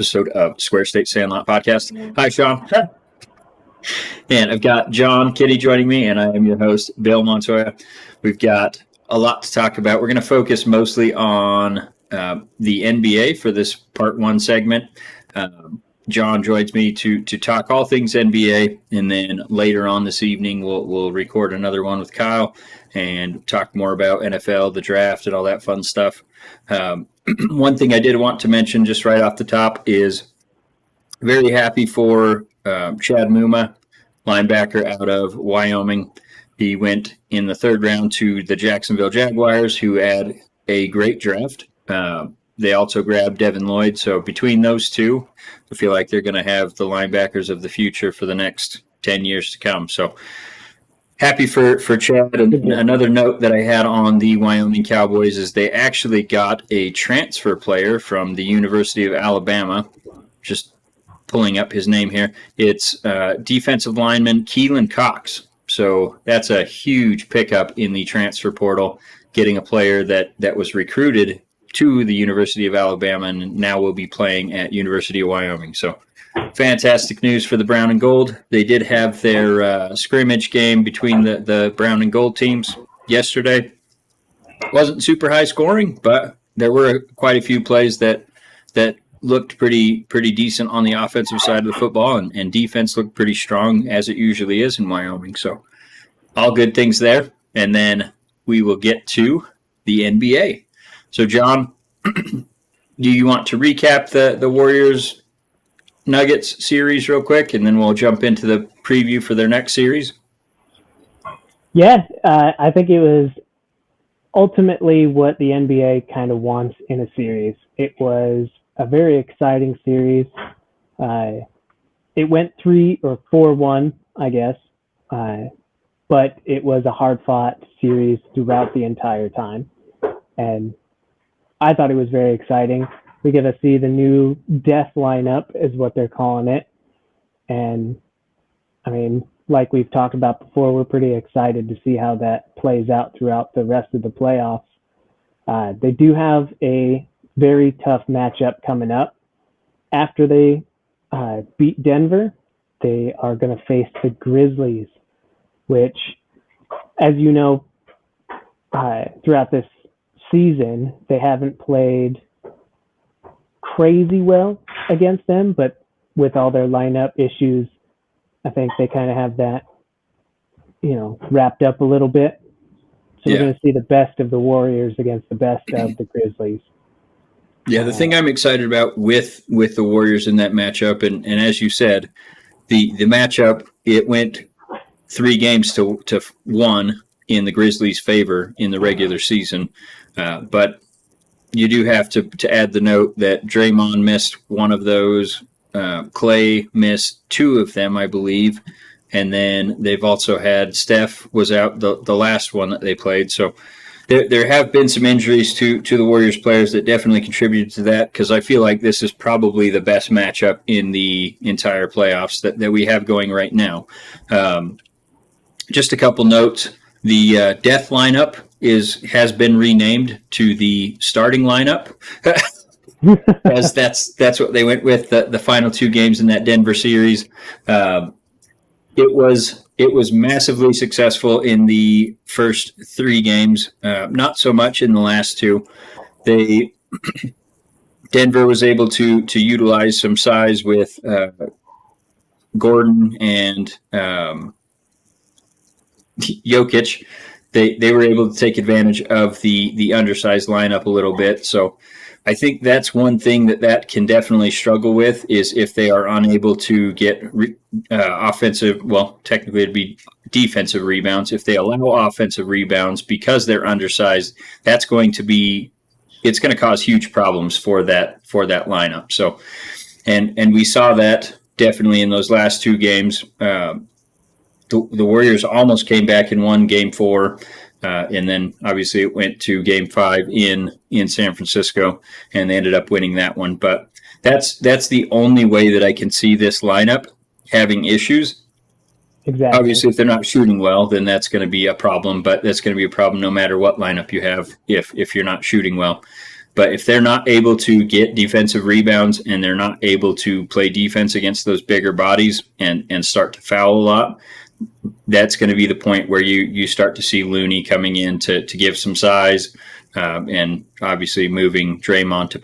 episode of Square State Sandlot Podcast. Hi, Sean. And I've got John Kitty joining me, and I am your host, Bill Montoya. We've got a lot to talk about. We're going to focus mostly on the NBA for this part one segment. John joins me to talk all things NBA, and then later on this evening we'll record another one with Kyle and talk more about NFL, the draft, and all that fun stuff. One thing I did want to mention just right off the top is very happy for Chad Muma, linebacker out of Wyoming. He went in the third round to the Jacksonville Jaguars, who had a great draft. They also grabbed Devin Lloyd. So between those two, I feel like they're going to have the linebackers of the future for the next 10 years to come. So happy for Chad. And another note that I had on the Wyoming Cowboys is they actually got a transfer player from the University of Alabama. Just pulling up his name here. It's defensive lineman Keelan Cox. So that's a huge pickup in the transfer portal, getting a player that was recruited to the University of Alabama and now will be playing at University of Wyoming. So fantastic news for the Brown and Gold. They did have their scrimmage game between the Brown and Gold teams yesterday. Wasn't super high scoring, but there were quite a few plays that looked pretty decent on the offensive side of the football, and defense looked pretty strong, as it usually is in Wyoming. So all good things there. And then we will get to the NBA. So, John, do you want to recap the Warriors Nuggets series real quick, and then we'll jump into the preview for their next series? Yeah, I think it was ultimately what the NBA kind of wants in a series. It was a very exciting series. It went 3 or 4-1, I guess, but it was a hard-fought series throughout the entire time. And I thought it was very exciting. We get to see the new death lineup is what they're calling it. And, I mean, like we've talked about before, we're pretty excited to see how that plays out throughout the rest of the playoffs. They do have a very tough matchup coming up. After they beat Denver, they are going to face the Grizzlies, which, as you know, throughout this season, they haven't played crazy well against them, but with all their lineup issues, I think they kind of have that, wrapped up a little bit. So We're going to see the best of the Warriors against the best of the Grizzlies. Yeah, the thing I'm excited about with the Warriors in that matchup, and as you said, the matchup, it went 3 games to 1 in the Grizzlies' favor in the regular season. But you do have to add the note that Draymond missed one of those. Clay missed 2 of them, I believe. And then they've also had Steph was out the last one that they played. So there have been some injuries to the Warriors players that definitely contributed to that, because I feel like this is probably the best matchup in the entire playoffs that we have going right now. Just a couple notes. The death lineup has been renamed to the starting lineup, as that's what they went with the final 2 games in that Denver series. It was massively successful in the first 3 games, not so much in the last 2. Denver was able to utilize some size with Gordon and Jokic. They were able to take advantage of the undersized lineup a little bit. So I think that's one thing that can definitely struggle with, is if they are unable to get offensive, well, technically it'd be defensive rebounds. If they allow offensive rebounds because they're undersized, it's going to cause huge problems for that lineup. So, and we saw that definitely in those last 2 games. The Warriors almost came back and won Game 4, and then obviously it went to Game 5 in San Francisco, and they ended up winning that one. But that's the only way that I can see this lineup having issues. Exactly. Obviously, if they're not shooting well, then that's going to be a problem. But that's going to be a problem no matter what lineup you have if you're not shooting well. But if they're not able to get defensive rebounds and they're not able to play defense against those bigger bodies and start to foul a lot, that's going to be the point where you start to see Looney coming in to give some size, and obviously moving Draymond to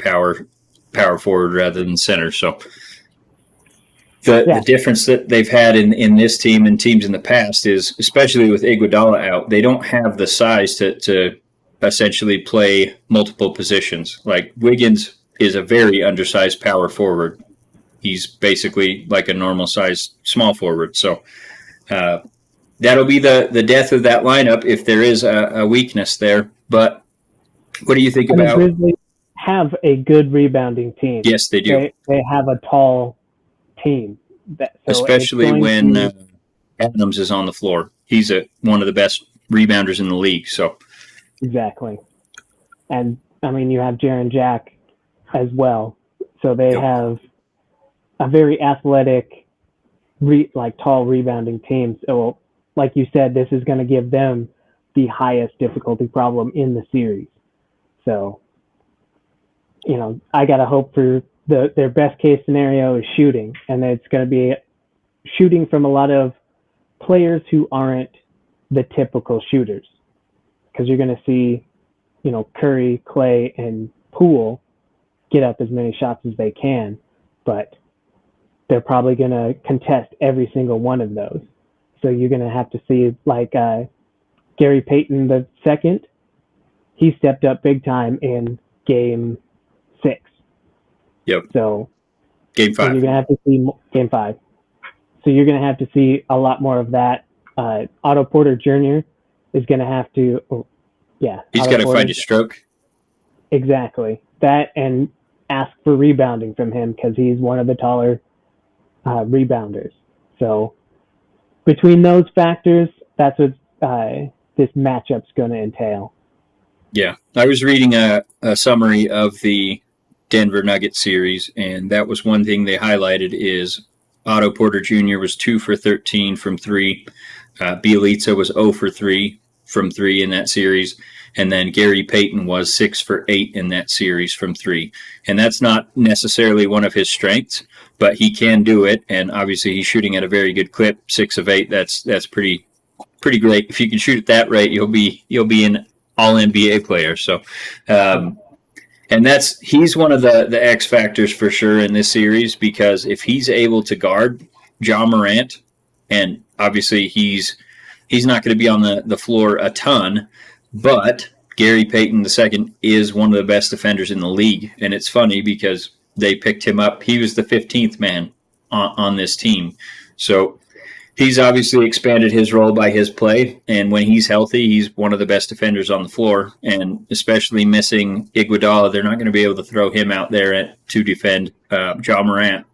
power forward rather than center. So the difference that they've had in this team and teams in the past is, especially with Iguodala out, they don't have the size to essentially play multiple positions. Like Wiggins is a very undersized power forward. He's basically like a normal sized small forward. So that'll be the death of that lineup if there is a weakness there. But what do you think about? The Grizzlies have a good rebounding team. Yes, they do. They have a tall team. Especially when Adams is on the floor. He's one of the best rebounders in the league. So exactly. And, I mean, you have Jaren Jack as well. So they have a very athletic, tall rebounding team. So, like you said, this is going to give them the highest difficulty problem in the series. So, I got to hope for their best case scenario is shooting, and it's going to be shooting from a lot of players who aren't the typical shooters, because you're going to see, Curry, Clay, and Poole get up as many shots as they can, but they're probably going to contest every single one of those. So you're going to have to see, like Gary Payton the second, he stepped up big time in Game 6. Yep. So Game 5. You're going to have to see Game 5. So you're going to have to see a lot more of that. Otto Porter Jr. is going to have to, he's got to find his stroke. Exactly. That, and ask for rebounding from him, because he's one of the taller rebounders. So between those factors, that's what this matchup's going to entail. Yeah. I was reading a summary of the Denver Nuggets series, and that was one thing they highlighted is Otto Porter Jr. was 2 for 13 from 3. Bielitsa was 0 for 3 from 3 in that series. And then Gary Payton was 6 for 8 in that series from 3. And that's not necessarily one of his strengths, but he can do it. And obviously he's shooting at a very good clip, 6 of 8. That's pretty great. If you can shoot at that rate, you'll be an all NBA player. So, and he's one of the X factors for sure in this series, because if he's able to guard Ja Morant, and obviously he's not going to be on the floor a ton, but Gary Payton II is one of the best defenders in the league. And it's funny because they picked him up. He was the 15th man on this team. So he's obviously expanded his role by his play. And when he's healthy, he's one of the best defenders on the floor. And especially missing Iguodala, they're not going to be able to throw him out there to defend Ja Morant.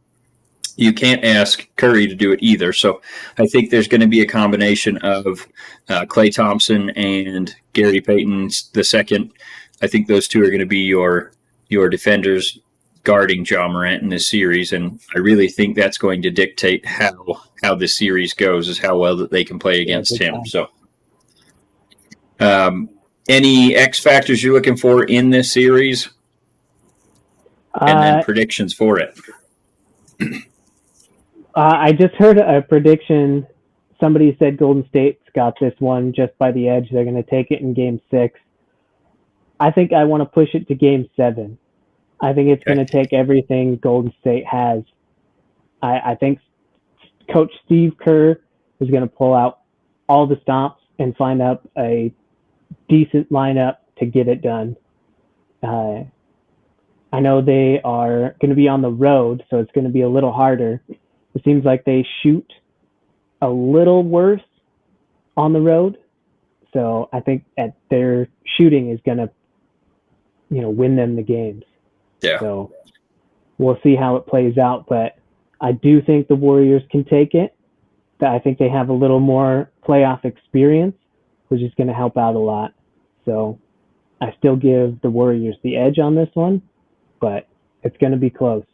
You can't ask Curry to do it either. So I think there's going to be a combination of Klay Thompson and Gary Payton II. I think those two are going to be your defenders guarding Ja Morant in this series, and I really think that's going to dictate how this series goes, is how well that they can play against him. So any X factors you're looking for in this series? And then predictions for it. I just heard a prediction. Somebody said Golden State's got this one just by the edge. They're going to take it in Game 6. I think I want to push it to Game 7. I think it's going to take everything Golden State has. I think Coach Steve Kerr is going to pull out all the stops and find out a decent lineup to get it done. I know they are going to be on the road, so it's going to be a little harder. It seems like they shoot a little worse on the road. So I think their shooting is going to, win them the games. Yeah. So we'll see how it plays out. But I do think the Warriors can take it. I think they have a little more playoff experience, which is going to help out a lot. So I still give the Warriors the edge on this one, but it's going to be close.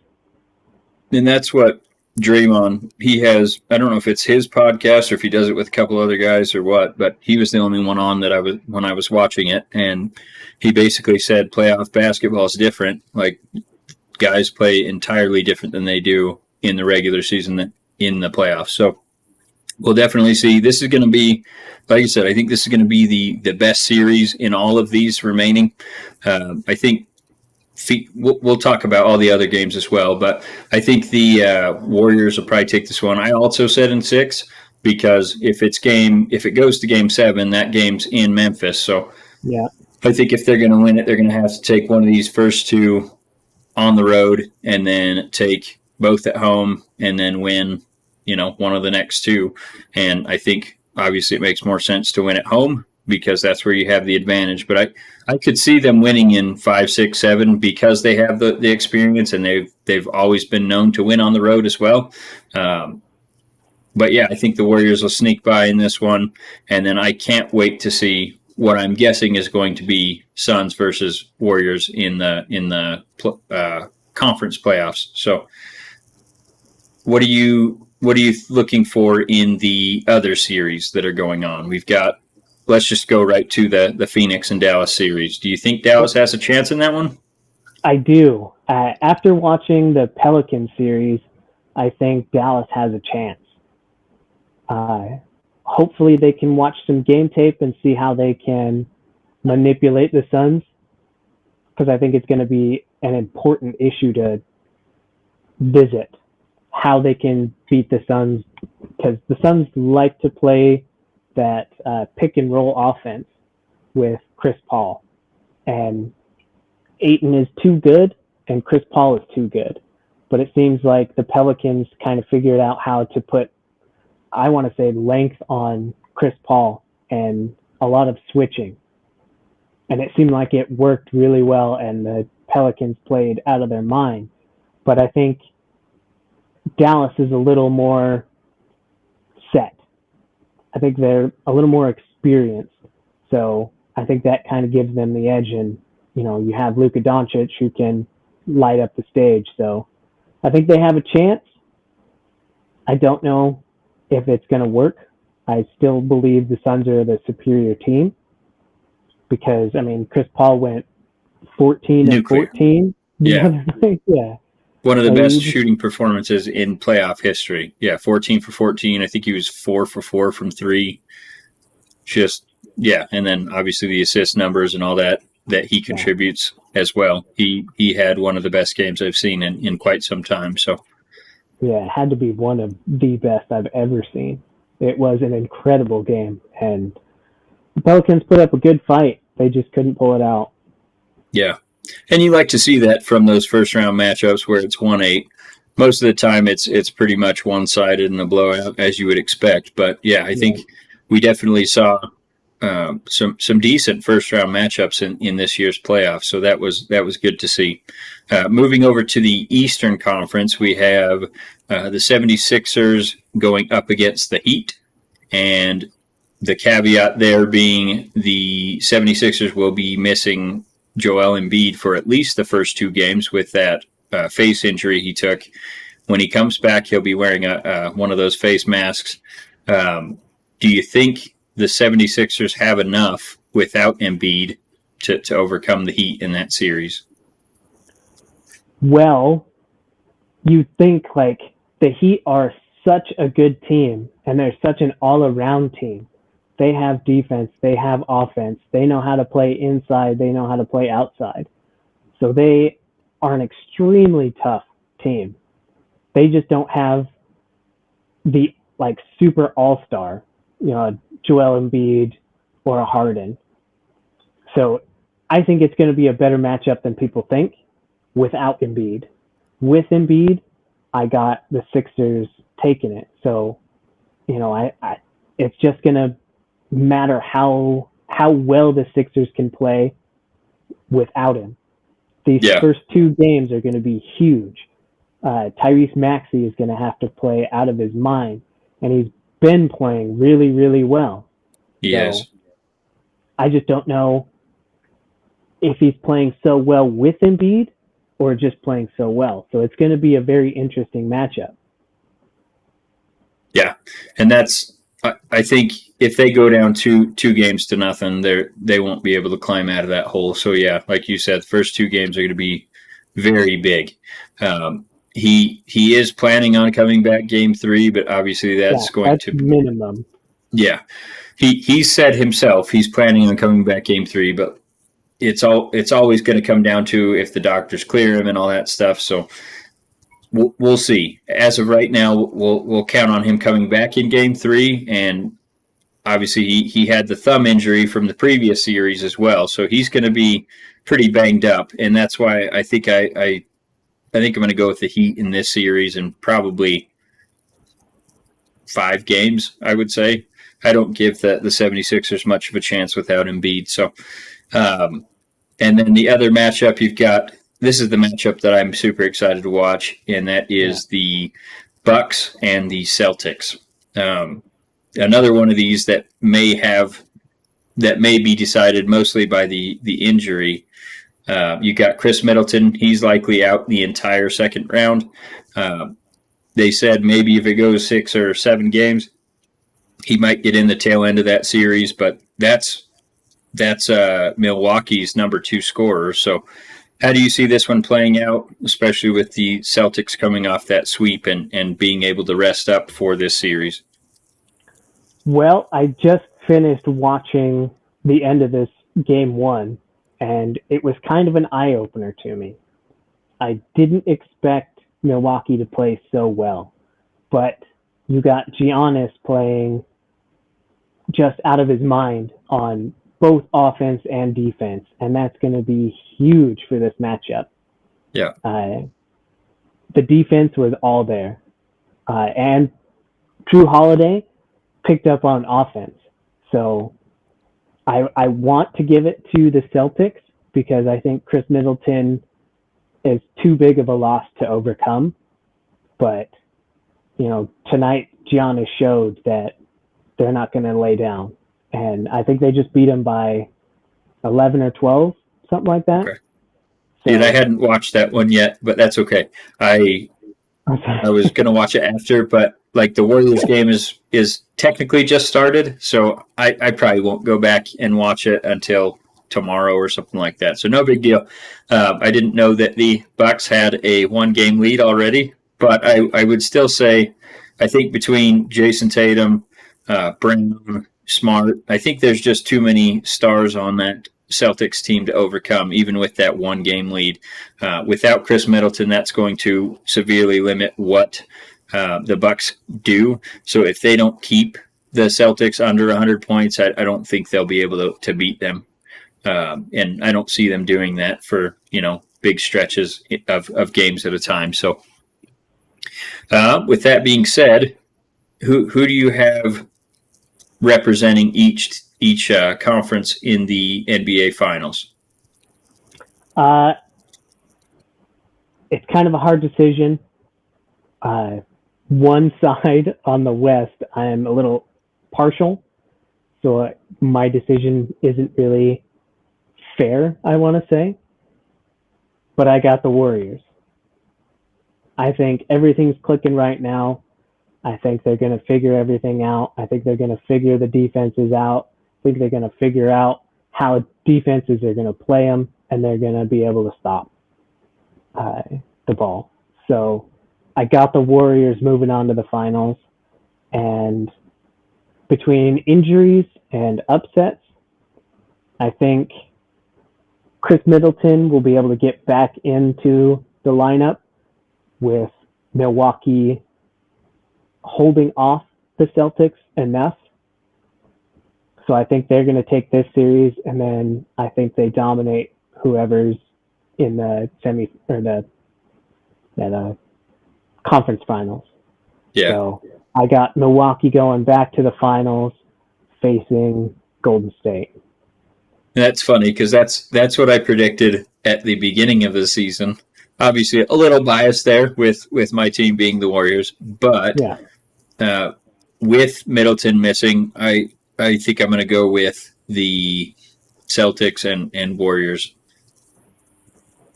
And that's what Draymond, he has, I don't know if it's his podcast or if he does it with a couple other guys or what, but he was the only one on that when I was watching it. And he basically said playoff basketball is different. Like, guys play entirely different than they do in the regular season than in the playoffs. So we'll definitely see. This is going to be, like I said, I think this is going to be the best series in all of these remaining. I think we'll talk about all the other games as well, but I think the Warriors will probably take this one. I also said in 6 because if it goes to game 7, that game's in Memphis. So yeah, I think if they're going to win it, they're going to have to take one of these first 2 on the road and then take both at home and then win, one of the next 2. And I think obviously it makes more sense to win at home because that's where you have the advantage. But I could see them winning in 5, 6, 7 because they have the experience and they've always been known to win on the road as well. But yeah, I think the Warriors will sneak by in this one, and then I can't wait to see what I'm guessing is going to be Suns versus Warriors in the conference playoffs. So, what are you looking for in the other series that are going on? We've got. Let's just go right to the Phoenix and Dallas series. Do you think Dallas has a chance in that one? I do. After watching the Pelicans series, I think Dallas has a chance. Hopefully they can watch some game tape and see how they can manipulate the Suns, because I think it's going to be an important issue to visit, how they can beat the Suns, because the Suns like to play that pick and roll offense with Chris Paul, and Ayton is too good and Chris Paul is too good. But it seems like the Pelicans kind of figured out how to put, I want to say, length on Chris Paul and a lot of switching. And it seemed like it worked really well, and the Pelicans played out of their mind. But I think Dallas is a little more set. I think they're a little more experienced. So I think that kind of gives them the edge. And, you have Luka Doncic who can light up the stage. So I think they have a chance. I don't know if it's going to work. I still believe the Suns are the superior team because, Chris Paul went 14 and 14. Yeah. Yeah. One of the best shooting performances in playoff history. Yeah, 14 for 14. I think he was 4 for 4 from 3. And then obviously the assist numbers and all that he contributes as well. He had one of the best games I've seen in quite some time. So yeah, it had to be one of the best I've ever seen. It was an incredible game, and the Pelicans put up a good fight. They just couldn't pull it out. Yeah. And you like to see that from those first round matchups where it's 1-8. Most of the time it's pretty much one-sided in a blowout, as you would expect. But yeah, I think we definitely saw some decent first round matchups in this year's playoffs. So that was good to see. Moving over to the Eastern Conference, we have the 76ers going up against the Heat, and the caveat there being the 76ers will be missing Joel Embiid for at least the first 2 games with that face injury he took. When he comes back, he'll be wearing one of those face masks. Do you think the 76ers have enough without Embiid to overcome the Heat in that series? Well, you think like the Heat are such a good team, and they're such an all-around team. They have defense, they have offense, they know how to play inside, they know how to play outside. So they are an extremely tough team. They just don't have the super all-star, Joel Embiid or a Harden. So I think it's going to be a better matchup than people think without Embiid. With Embiid, I got the Sixers taking it. So, it's just going to matter how well the Sixers can play without him. These first 2 games are going to be huge. Tyrese Maxey is going to have to play out of his mind, and he's been playing really, really well. Yes. So I just don't know if he's playing so well with Embiid or just playing so well. So it's going to be a very interesting matchup. Yeah, and I think if they go down two games to nothing, they won't be able to climb out of that hole. So yeah, like you said, the first 2 games are going to be very big. He is planning on coming back game 3, but obviously that's going that's to minimum. Yeah, he said himself he's planning on coming back game 3, but it's always going to come down to if the doctors clear him and all that stuff. So we'll see. As of right now, we'll count on him coming back in game 3, and obviously he had the thumb injury from the previous series as well, so he's going to be pretty banged up, and that's why I think I think I'm going to go with the Heat in this series, and probably 5 games, I would say. I don't give the 76ers much of a chance without Embiid. So, and then the other matchup you've got, this is the matchup that I'm super excited to watch, and that is the Bucks and the Celtics. Another one of these that may be decided mostly by the injury. You got Chris Middleton. He's likely out the entire second round. They said maybe if it goes 6 or 7 games, he might get in the tail end of that series, but that's Milwaukee's number 2 scorer. So how do you see this one playing out, especially with the Celtics coming off that sweep and being able to rest up for this series? Well, I just finished watching the end of this game 1, and it was kind of an eye-opener to me. I didn't expect Milwaukee to play so well, but you got Giannis playing just out of his mind on both offense and defense, and that's going to be huge for this matchup. Yeah. The defense was all there, and Drew Holiday picked up on offense. So I want to give it to the Celtics because I think Chris Middleton is too big of a loss to overcome. But, tonight Giannis showed that they're not going to lay down. And I think they just beat him by 11 or 12, something like that. Okay. So, dude, I hadn't watched that one yet, but that's okay. I was going to watch it after, but like the Warriors game is technically just started, so I probably won't go back and watch it until tomorrow or something like that. So no big deal. I didn't know that the Bucks had a 1-game lead already, but I would still say I think between Jason Tatum, Brown, Smart, I think there's just too many stars on that Celtics team to overcome, even with that 1-game lead. Without Chris Middleton, that's going to severely limit what the Bucks do. So if they don't keep the Celtics under 100 points, I don't think they'll be able to beat them. And I don't see them doing that for, big stretches of games at a time. So with that being said, who do you have representing each conference in the NBA Finals? It's kind of a hard decision. One side on the West, I am a little partial, so my decision isn't really fair, I want to say. But I got the Warriors. I think everything's clicking right now. I think they're going to figure everything out. I think they're going to figure the defenses out. I think they're going to figure out how defenses are going to play them, and they're going to be able to stop the ball. So I got the Warriors moving on to the finals. And between injuries and upsets, I think Chris Middleton will be able to get back into the lineup with Milwaukee holding off the Celtics enough. So I think they're going to take this series, and then I think they dominate whoever's in the conference finals. Yeah. So I got Milwaukee going back to the finals, facing Golden State. That's funny because that's what I predicted at the beginning of the season. Obviously, a little biased there with my team being the Warriors, but with Middleton missing, I think I'm going to go with the Celtics and Warriors.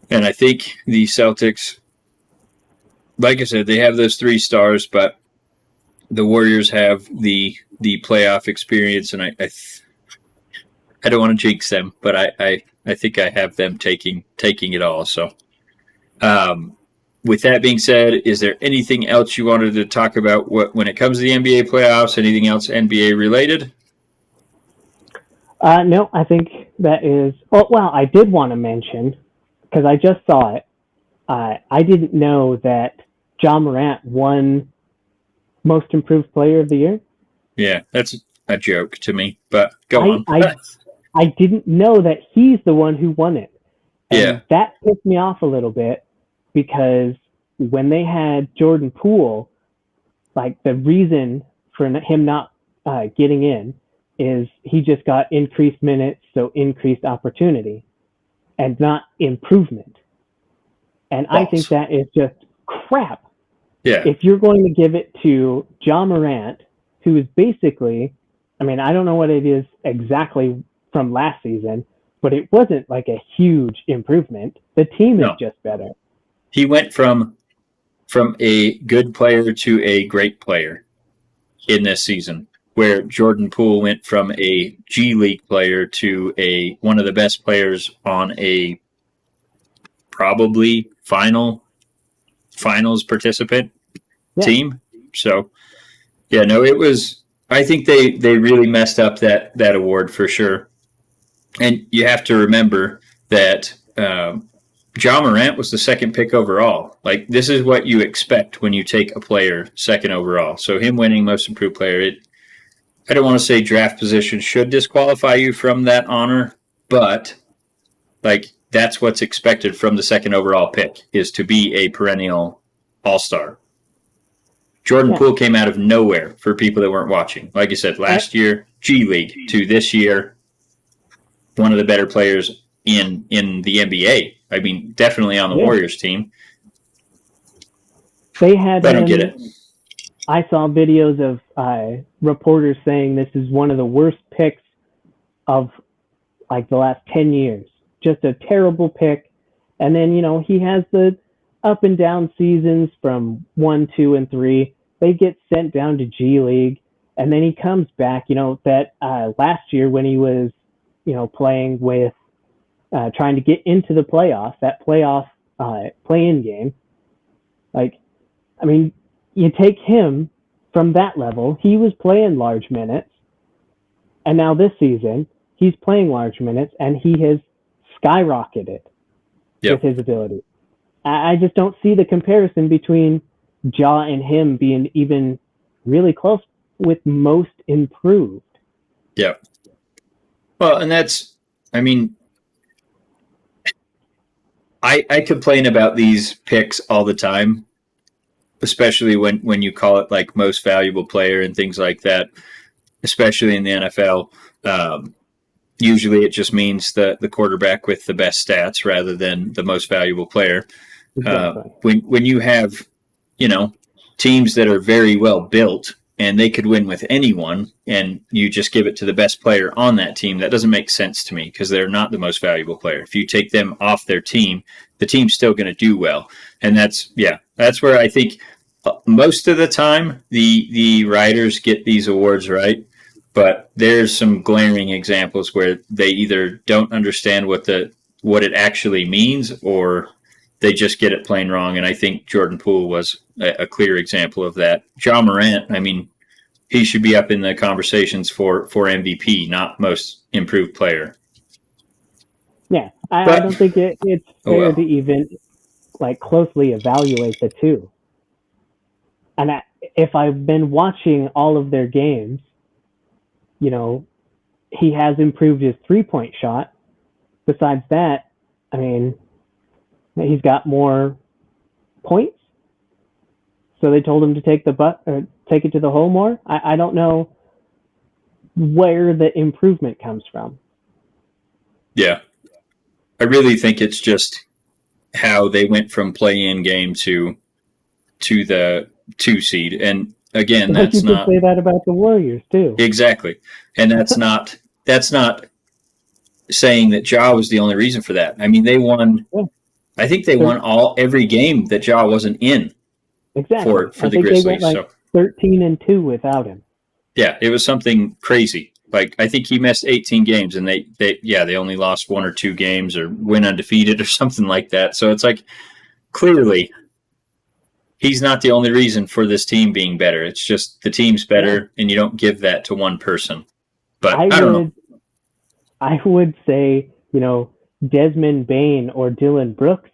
And I think the Celtics, like I said, they have those 3 stars, but the Warriors have the playoff experience, and I don't want to jinx them, but I think I have them taking it all. So, with that being said, is there anything else you wanted to talk about when it comes to the NBA playoffs? Anything else NBA related? No, I think that is. Oh, well, I did want to mention, because I just saw it. I didn't know that Ja Morant won Most Improved Player of the Year. Yeah, that's a joke to me, but go on. I didn't know that he's the one who won it. And that pissed me off a little bit, because when they had Jordan Poole, like, the reason for him not getting in is he just got increased minutes, so increased opportunity, and not improvement. And I think that is just crap. Yeah. If you're going to give it to Ja Morant, who is basically, I mean, I don't know what it is exactly from last season, but it wasn't like a huge improvement. The team is just better. He went from a good player to a great player in this season, where Jordan Poole went from a G League player to one of the best players on a probably finals participant team. So, yeah, no, it was. I think they really messed up that award for sure. And you have to remember that Ja Morant was the second pick overall. Like, this is what you expect when you take a player second overall. So him winning Most Improved Player, I don't want to say draft position should disqualify you from that honor, but like, that's what's expected from the second overall pick, is to be a perennial all-star. Jordan Poole came out of nowhere for people that weren't watching. Like I said, last year, G League, to this year, one of the better players in the NBA. I mean, definitely on the Warriors team. They had. I don't get it. I saw videos of reporters saying this is one of the worst picks of like the last 10 years. Just a terrible pick. And then, he has the up and down seasons from 1, 2, and 3. They get sent down to G League, and then he comes back. That last year when he was, playing with, trying to get into the playoffs, that playoff play-in game. Like, I mean, you take him from that level. He was playing large minutes, and now this season he's playing large minutes, and he has skyrocketed with his ability. I just don't see the comparison between Ja and him being even really close with Most Improved. Yeah. Well, and that's, I mean, I complain about these picks all the time, especially when you call it like most valuable player and things like that, especially in the NFL. Usually it just means the quarterback with the best stats rather than the most valuable player. Exactly. When you have, teams that are very well built and they could win with anyone, and you just give it to the best player on that team, that doesn't make sense to me, because they're not the most valuable player. If you take them off their team, the team's still going to do well. And that's where I think most of the time the writers get these awards right. But there's some glaring examples where they either don't understand what it actually means, or they just get it plain wrong. And I think Jordan Poole was a clear example of that. Ja Morant, I mean, he should be up in the conversations for MVP, not Most Improved Player. Yeah, I don't think it's fair to even like closely evaluate the two. And if I've been watching all of their games, he has improved his 3-point shot. Besides that, I mean, he's got more points. So they told him to take it to the hole more. I don't know where the improvement comes from. Yeah. I really think it's just how they went from play-in game to the 2 seed. And again, But you could say that about the Warriors too. Exactly. And that's not saying that Ja was the only reason for that. I mean, they won. Yeah. I think they won every game that Ja wasn't in. Exactly. For the Grizzlies. 13-2 without him. Yeah, it was something crazy. Like, I think he missed 18 games, and they only lost 1 or 2 games or went undefeated or something like that. So it's like, clearly, he's not the only reason for this team being better. It's just the team's better, and you don't give that to one person. But I don't know. I would say, Desmond Bain or Dylan Brooks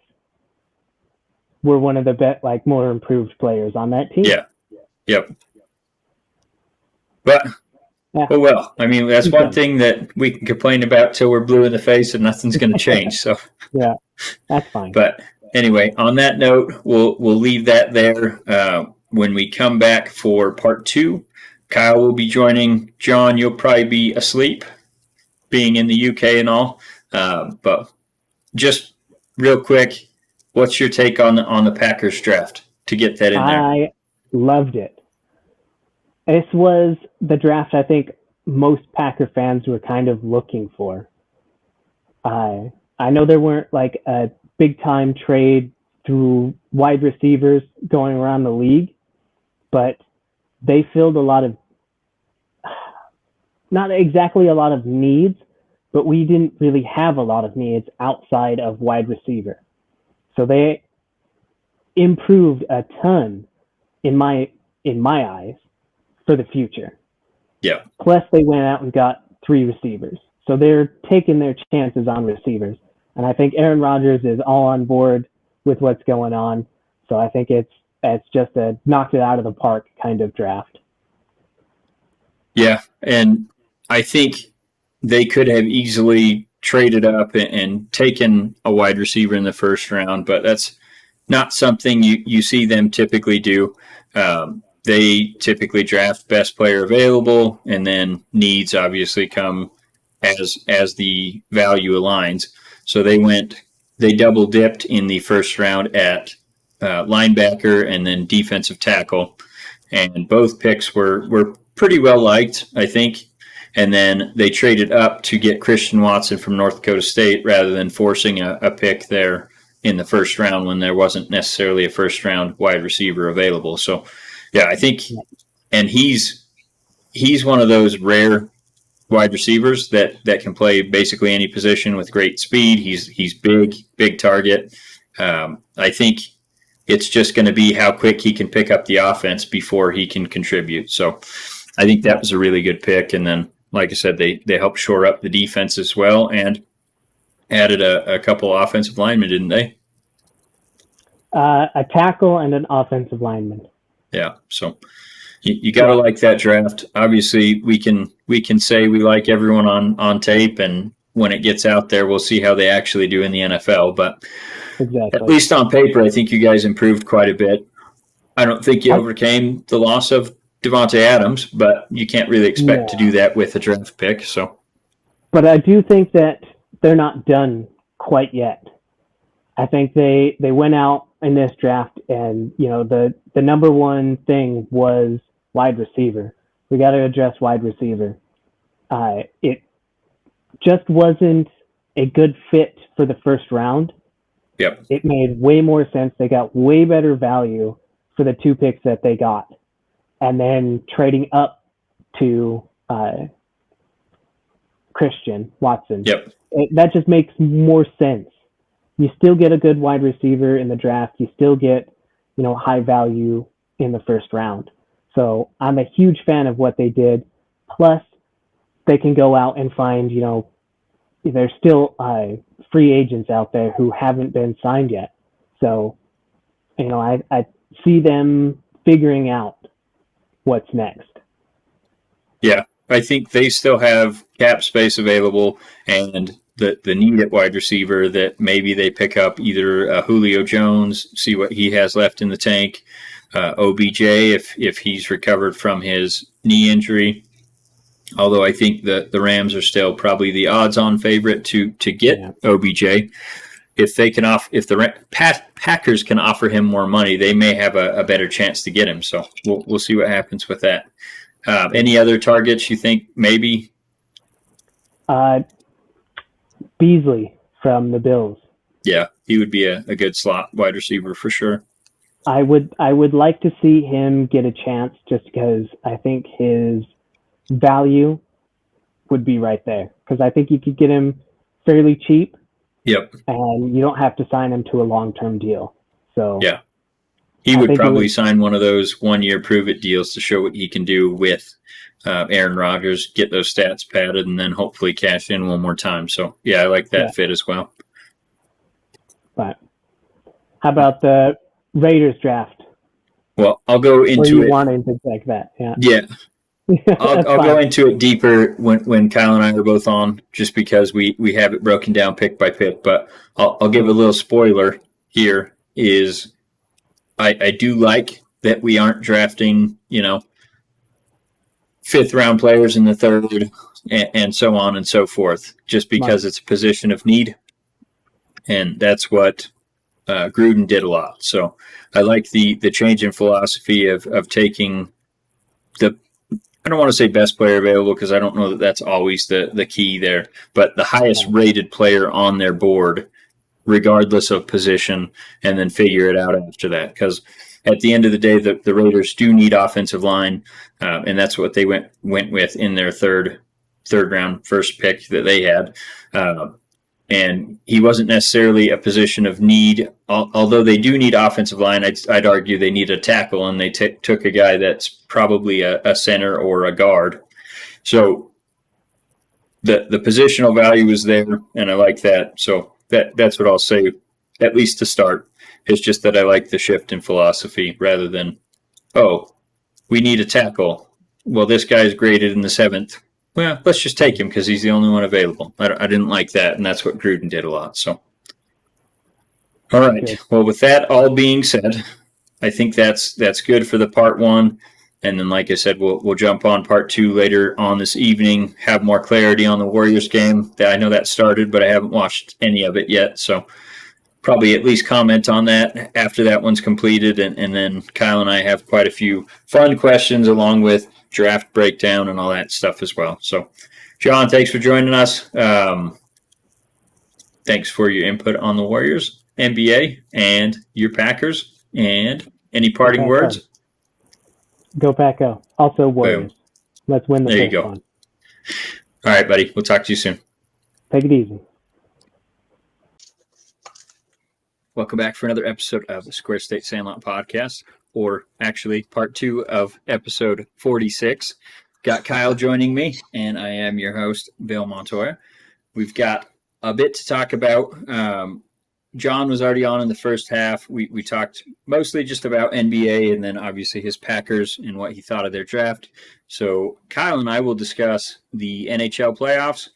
were one of the more improved players on that team. Yeah. Yep. But, well, I mean, that's one thing that we can complain about till we're blue in the face and nothing's going to change. So yeah, that's fine. But anyway, on that note, we'll leave that there. When we come back for part 2, Kyle will be joining. John, you'll probably be asleep, being in the UK and all. But just real quick, what's your take on the Packers draft to get that in there? I loved it. This was the draft I think most Packer fans were kind of looking for. I know there weren't like a big-time trade through wide receivers going around the league, but they filled a lot of, not exactly a lot of needs, but we didn't really have a lot of needs outside of wide receiver. So they improved a ton in my eyes for the future. Yeah. Plus they went out and got 3 receivers. So they're taking their chances on receivers. And I think Aaron Rodgers is all on board with what's going on. So I think it's just a knocked it out of the park kind of draft. Yeah, and I think they could have easily traded up and taken a wide receiver in the first round, but that's not something you see them typically do. They typically draft best player available, and then needs obviously come as the value aligns. So they double dipped in the first round at linebacker and then defensive tackle, and both picks were pretty well liked, I think. And then they traded up to get Christian Watson from North Dakota State rather than forcing a pick there in the first round when there wasn't necessarily a first round wide receiver available. So yeah, I think, and he's one of those rare wide receivers that can play basically any position with great speed. He's big target. I think it's just going to be how quick he can pick up the offense before he can contribute. So I think that was a really good pick. And then, like I said, they helped shore up the defense as well and added a couple offensive linemen, didn't they? A tackle and an offensive lineman. Yeah, so you got to like that draft. Obviously, we can say we like everyone on tape, and when it gets out there, we'll see how they actually do in the NFL. But exactly. At least on paper, I think you guys improved quite a bit. I don't think you overcame the loss of Devontae Adams, but you can't really expect to do that with a draft pick. So, but I do think that they're not done quite yet. I think they went out in this draft, and the number one thing was wide receiver. We got to address wide receiver. It just wasn't a good fit for the first round. Yep. It made way more sense. They got way better value for the 2 picks that they got. And then trading up to Christian Watson. Yep. That just makes more sense. You still get a good wide receiver in the draft. You still get, high value in the first round. So I'm a huge fan of what they did. Plus, they can go out and find, there's still free agents out there who haven't been signed yet. So, I see them figuring out what's next. Yeah, I think they still have cap space available, and the need at wide receiver that maybe they pick up either Julio Jones, see what he has left in the tank, OBJ if he's recovered from his knee injury. Although I think the Rams are still probably the odds-on favorite to get OBJ. If they can if the Packers can offer him more money, they may have a better chance to get him. So we'll see what happens with that. Any other targets you think maybe? Beasley from the Bills. Yeah, he would be a good slot wide receiver for sure. I would like to see him get a chance just because I think his value would be right there. Because I think you could get him fairly cheap. Yep. And you don't have to sign him to a long-term deal. So yeah, he would probably sign one of those 1-year prove-it deals to show what he can do with Aaron Rodgers, get those stats padded, and then hopefully cash in one more time. So, yeah, I like that fit as well. But how about the Raiders draft? Well, I'll go into it. Wanting things like that, yeah. Yeah. I'll go into it deeper when Kyle and I are both on, just because we have it broken down pick by pick. But I'll give a little spoiler here. Is I do like that we aren't drafting, 5th round players in the 3rd and so on and so forth, just because it's a position of need, and that's what Gruden did a lot. So I like the change in philosophy of taking the, I don't want to say best player available, because I don't know that that's always the key there, but the highest rated player on their board, regardless of position, and then figure it out after that. Because at the end of the day, the Raiders do need offensive line, and that's what they went with in their third round first pick that they had. And he wasn't necessarily a position of need, although they do need offensive line. I'd argue they need a tackle, and they took a guy that's probably a center or a guard. So the positional value is there, and I like that. So that's what I'll say, at least to start. It's just that I like the shift in philosophy rather than, we need a tackle. Well, this guy's graded in the 7th. Well, let's just take him because he's the only one available. I didn't like that, and that's what Gruden did a lot. So, all right. Okay. Well, with that all being said, I think that's good for the part 1. And then, like I said, we'll jump on part 2 later on this evening, have more clarity on the Warriors game. I know that started, but I haven't watched any of it yet. So probably at least comment on that after that one's completed. And then Kyle and I have quite a few fun questions along with draft breakdown and all that stuff as well. So, John, thanks for joining us. Thanks for your input on the Warriors, NBA, and your Packers. And any parting words? Go Pack-O. Also Warriors. Boom. Let's win the first one. All right, buddy. We'll talk to you soon. Take it easy. Welcome back for another episode of the Square State Sandlot Podcast, or actually part 2 of episode 46. Got Kyle joining me, and I am your host, Bill Montoya. We've got a bit to talk about. John was already on in the first half. We talked mostly just about NBA and then obviously his Packers and what he thought of their draft. So Kyle and I will discuss the NHL playoffs.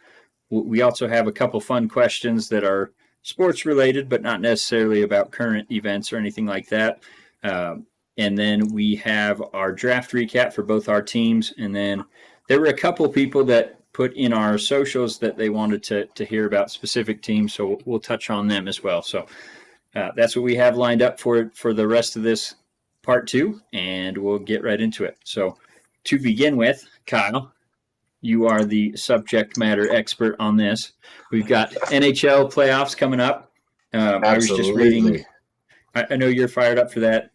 We also have a couple fun questions that are sports related, but not necessarily about current events or anything like that. And then we have our draft recap for both our teams. And then there were a couple people that put in our socials that they wanted to hear about specific teams. So we'll touch on them as well. So that's what we have lined up for the rest of this part 2, and we'll get right into it. So to begin with, Kyle, you are the subject matter expert on this. We've got NHL playoffs coming up. I was just reading. I know you're fired up for that.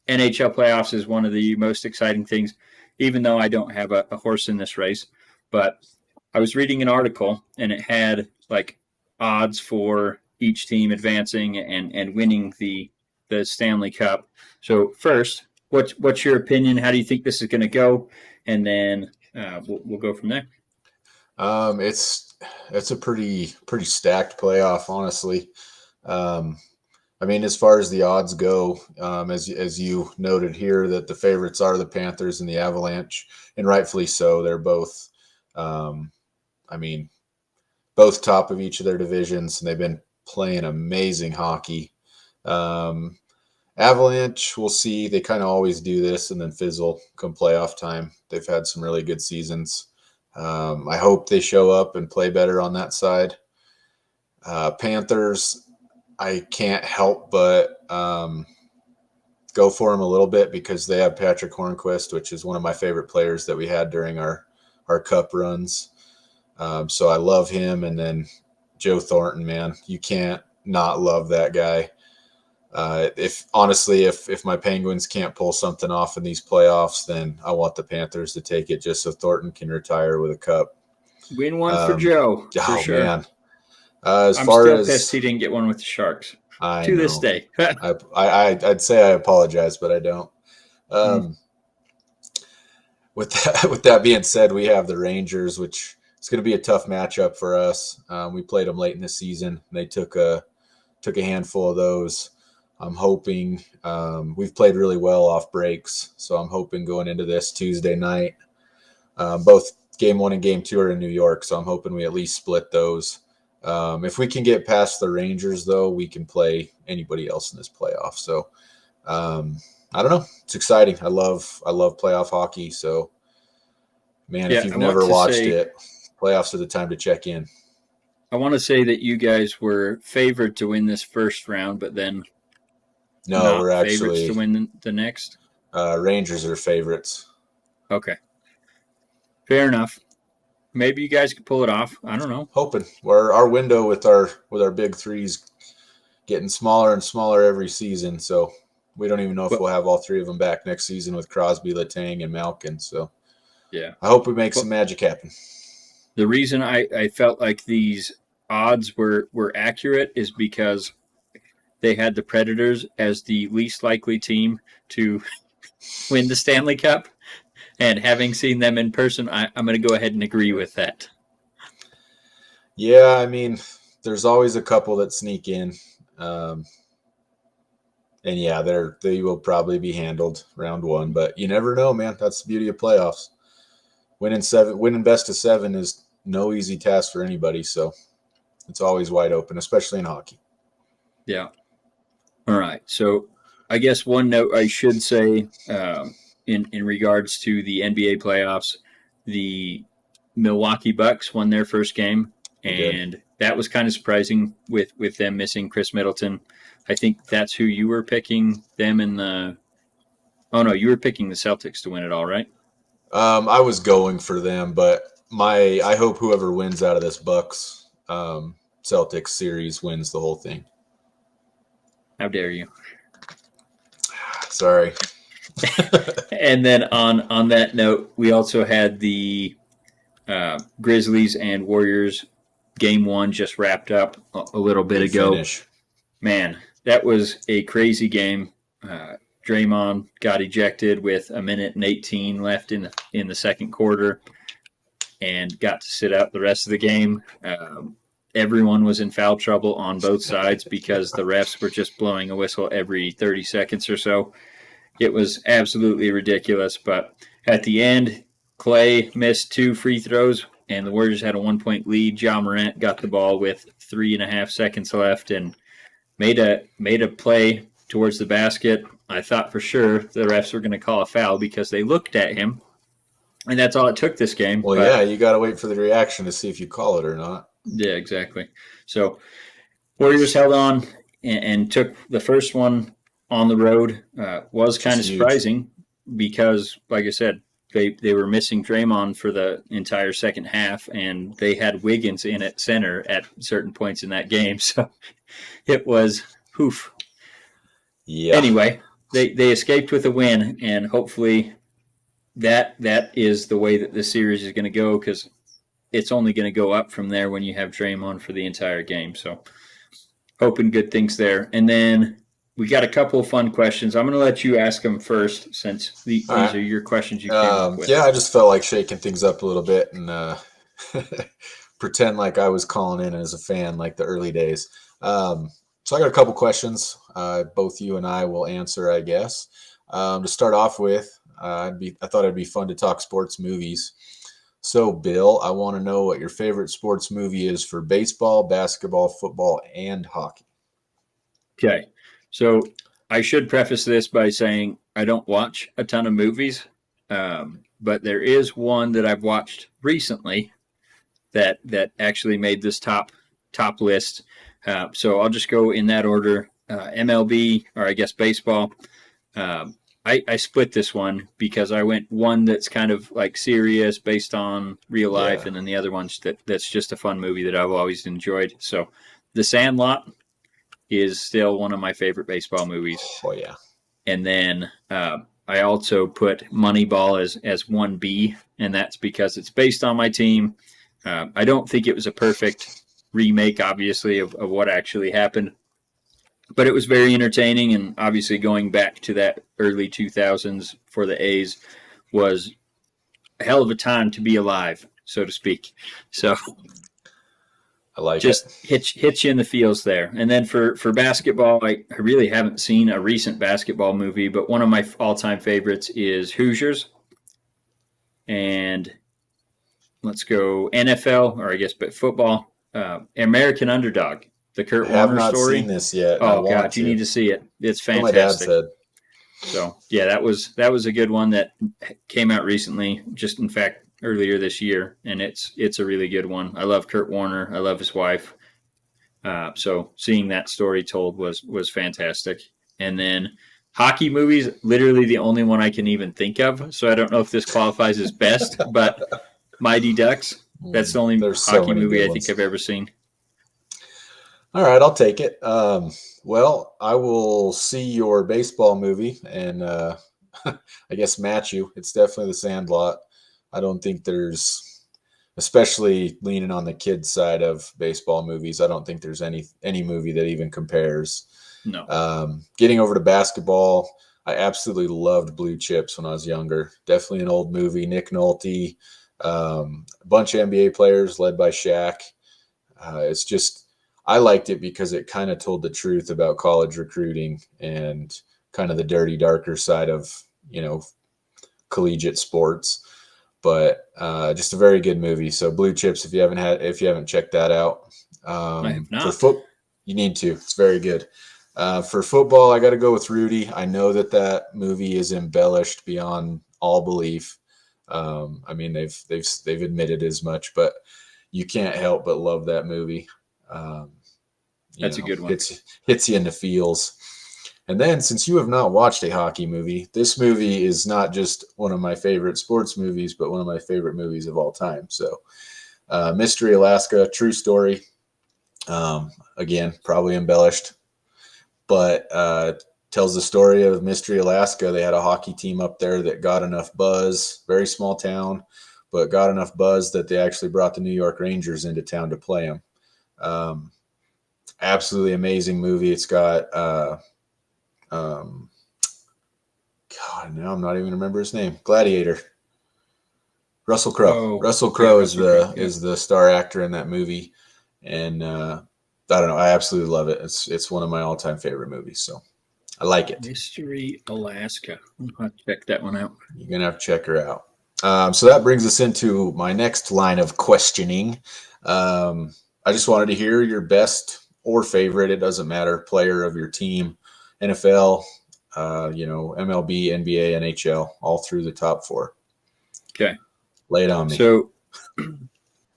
NHL playoffs is one of the most exciting things, even though I don't have a horse in this race. But I was reading an article, and it had like odds for each team advancing and winning the Stanley Cup. So first, what's your opinion? How do you think this is going to go? And then we'll go from there. It's a pretty stacked playoff, honestly. I mean, as far as the odds go, as you noted here, that the favorites are the Panthers and the Avalanche, and rightfully so. They're both, both top of each of their divisions, and they've been playing amazing hockey. Avalanche, we'll see. They kind of always do this and then fizzle come playoff time. They've had some really good seasons. I hope they show up and play better on that side. Panthers, I can't help but go for them a little bit because they have Patrick Hornquist, which is one of my favorite players that we had during our cup runs. So I love him. And then Joe Thornton, man, you can't not love that guy. If my Penguins can't pull something off in these playoffs, then I want the Panthers to take it just so Thornton can retire with a cup. Win one for Joe, for sure. Man. I'm still pissed he didn't get one with the Sharks. To this day. I'd say I apologize, but I don't. With that being said, we have the Rangers, which is going to be a tough matchup for us. We played them late in the season. They took a handful of those. I'm hoping we've played really well off breaks, so I'm hoping going into this Tuesday night, both Game 1 and Game 2 are in New York, so I'm hoping we at least split those. If we can get past the Rangers, though, we can play anybody else in this playoff. So I don't know. It's exciting. I love playoff hockey. So, man, if you've never watched it, playoffs are the time to check in. I want to say that you guys were favored to win this first round, but then we're actually favorites to win the next. Rangers are favorites. Okay, fair enough. Maybe you guys could pull it off. I don't know. Hoping. Our window with our big threes getting smaller and smaller every season, so we don't even know if we'll have all three of them back next season with Crosby, Letang, and Malkin. So yeah, I hope we make some magic happen. The reason I felt like these odds were accurate is because they had the Predators as the least likely team to win the Stanley Cup. And having seen them in person, I'm going to go ahead and agree with that. Yeah, I mean, there's always a couple that sneak in. And yeah, they will probably be handled round one. But you never know, man. That's the beauty of playoffs. Winning best of 7 is no easy task for anybody. So it's always wide open, especially in hockey. Yeah. All right. So I guess one note I should say in regards to the NBA playoffs, the Milwaukee Bucks won their first game, and that was kind of surprising with them missing Chris Middleton. I think that's who you were picking, them in the – oh, no, you were picking the Celtics to win it all, right? I was going for them, but I hope whoever wins out of this Bucks Celtics series wins the whole thing. How dare you? Sorry. And then on that note, we also had the Grizzlies and Warriors Game 1 just wrapped up a little bit ago. Finish. Man, that was a crazy game. Draymond got ejected with 1:18 left in the second quarter and got to sit out the rest of the game. Everyone was in foul trouble on both sides because the refs were just blowing a whistle every 30 seconds or so. It was absolutely ridiculous, but at the end, Clay missed 2 free throws, and the Warriors had a 1-point lead. Ja Morant got the ball with 3.5 seconds left and made a play towards the basket. I thought for sure the refs were going to call a foul because they looked at him, and that's all it took this game. Well, yeah, you got to wait for the reaction to see if you call it or not. Yeah, exactly. So Warriors held on and took the first one on the road. Was kind of surprising because, like I said, they were missing Draymond for the entire second half, and they had Wiggins in at center at certain points in that game. So it was poof. Yeah. Anyway, they escaped with a win, and hopefully that is the way that the series is going to go because it's only going to go up from there when you have Draymond for the entire game. So hoping good things there. And then we got a couple of fun questions. I'm going to let you ask them first since these are your questions you came up with. Yeah, I just felt like shaking things up a little bit and pretend like I was calling in as a fan like the early days. So I got a couple questions. Both you and I will answer, I guess. To start off with, I thought it'd be fun to talk sports movies. So, Bill, I want to know what your favorite sports movie is for baseball, basketball, football, and hockey. Okay. So I should preface this by saying I don't watch a ton of movies, but there is one that I've watched recently that actually made this top list. So I'll just go in that order. MLB, or I guess baseball. I split this one because I went one that's kind of like serious based on real life, and then the other one's that's just a fun movie that I've always enjoyed. So The Sandlot, is still one of my favorite baseball movies. Oh yeah. And then I also put Moneyball as 1B, and that's because it's based on my team. I don't think it was a perfect remake, obviously, of what actually happened, but it was very entertaining, and obviously going back to that early 2000s for the A's was a hell of a time to be alive, so to speak. So I like just it. hits you in the feels there. And then for basketball, I really haven't seen a recent basketball movie, but one of my all-time favorites is Hoosiers. And let's go NFL, or I guess but football. American Underdog, the Kurt I have Warner not story. seen this yet. Oh God, you need to see it. It's What my dad fantastic. said. So yeah, that was a good one that came out recently, just in fact earlier this year, and it's a really good one. I love Kurt Warner. I love his wife. So seeing that story told was fantastic. And then hockey movies, literally the only one I can even think of. So I don't know if this qualifies as best, but Mighty Ducks. That's the only hockey movie I think I've ever seen. All right, I'll take it. Well, I will see your baseball movie and I guess match you. It's definitely The Sandlot. I don't think there's, especially leaning on the kids side of baseball movies, I don't think there's any movie that even compares. No. Getting over to basketball, I absolutely loved Blue Chips when I was younger. Definitely an old movie. Nick Nolte, a bunch of NBA players led by Shaq. It's just, I liked it because it kind of told the truth about college recruiting and kind of the dirty, darker side of, collegiate sports. But just a very good movie. So Blue Chips, if you haven't checked that out, I have not. You need to. It's very good. For football, I got to go with Rudy. I know that movie is embellished beyond all belief. I mean, they've admitted as much, but you can't help but love that movie. That's a good one. Hits you in the feels. And then, since you have not watched a hockey movie, this movie is not just one of my favorite sports movies, but one of my favorite movies of all time. So, Mystery Alaska, true story. Again, probably embellished, but tells the story of Mystery Alaska. They had a hockey team up there that got enough buzz, very small town, but got enough buzz that they actually brought the New York Rangers into town to play them. Absolutely amazing movie. It's got God, now I'm not even remember his name. Gladiator. Russell Crowe. Russell Crowe is the star actor in that movie, and I don't know. I absolutely love it. It's one of my all-time favorite movies. So I like it. Mystery Alaska. I'll have to check that one out. You're gonna have to check her out. So that brings us into my next line of questioning. I just wanted to hear your best or favorite, it doesn't matter, player of your team, NFL, MLB, NBA, NHL, all through the top four. Okay. Lay it on me. So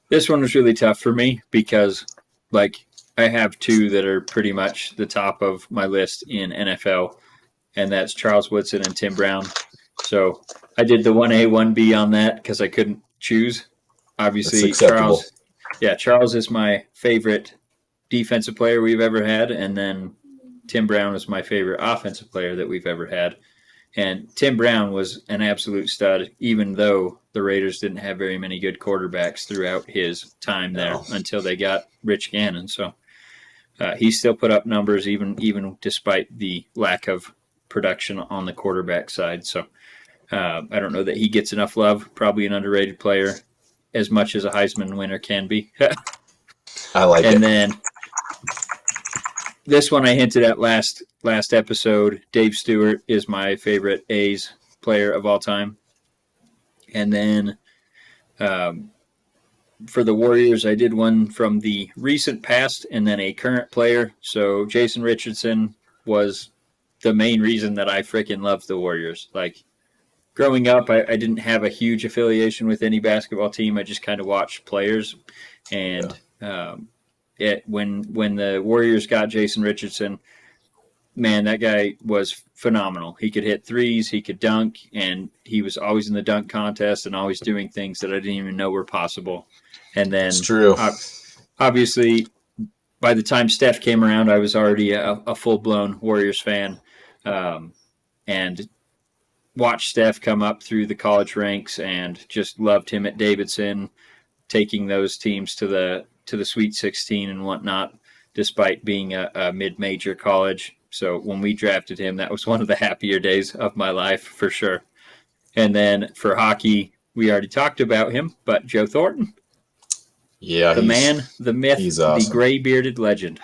this one was really tough for me because, I have two that are pretty much the top of my list in NFL, and that's Charles Woodson and Tim Brown. So I did the 1A, 1B on that because I couldn't choose. Obviously, Charles is my favorite defensive player we've ever had, and then Tim Brown is my favorite offensive player that we've ever had. And Tim Brown was an absolute stud, even though the Raiders didn't have very many good quarterbacks throughout his time there until they got Rich Gannon. So he still put up numbers even despite the lack of production on the quarterback side. So I don't know that he gets enough love. Probably an underrated player, as much as a Heisman winner can be. I like it. And then this one I hinted at last episode. Dave Stewart is my favorite A's player of all time. And then for the Warriors, I did one from the recent past and then a current player. So Jason Richardson was the main reason that I freaking loved the Warriors. Growing up, I didn't have a huge affiliation with any basketball team. I just kind of watched players. And when the Warriors got Jason Richardson, man, that guy was phenomenal. He could hit threes, he could dunk, and he was always in the dunk contest and always doing things that I didn't even know were possible. And then, it's true. Obviously, by the time Steph came around, I was already a full-blown Warriors fan, and watched Steph come up through the college ranks and just loved him at Davidson, taking those teams to the Sweet 16 and whatnot, despite being a mid-major college. So when we drafted him, that was one of the happier days of my life for sure. And then for hockey, we already talked about him, but Joe Thornton. Yeah, the man, the myth, he's awesome. The gray-bearded legend.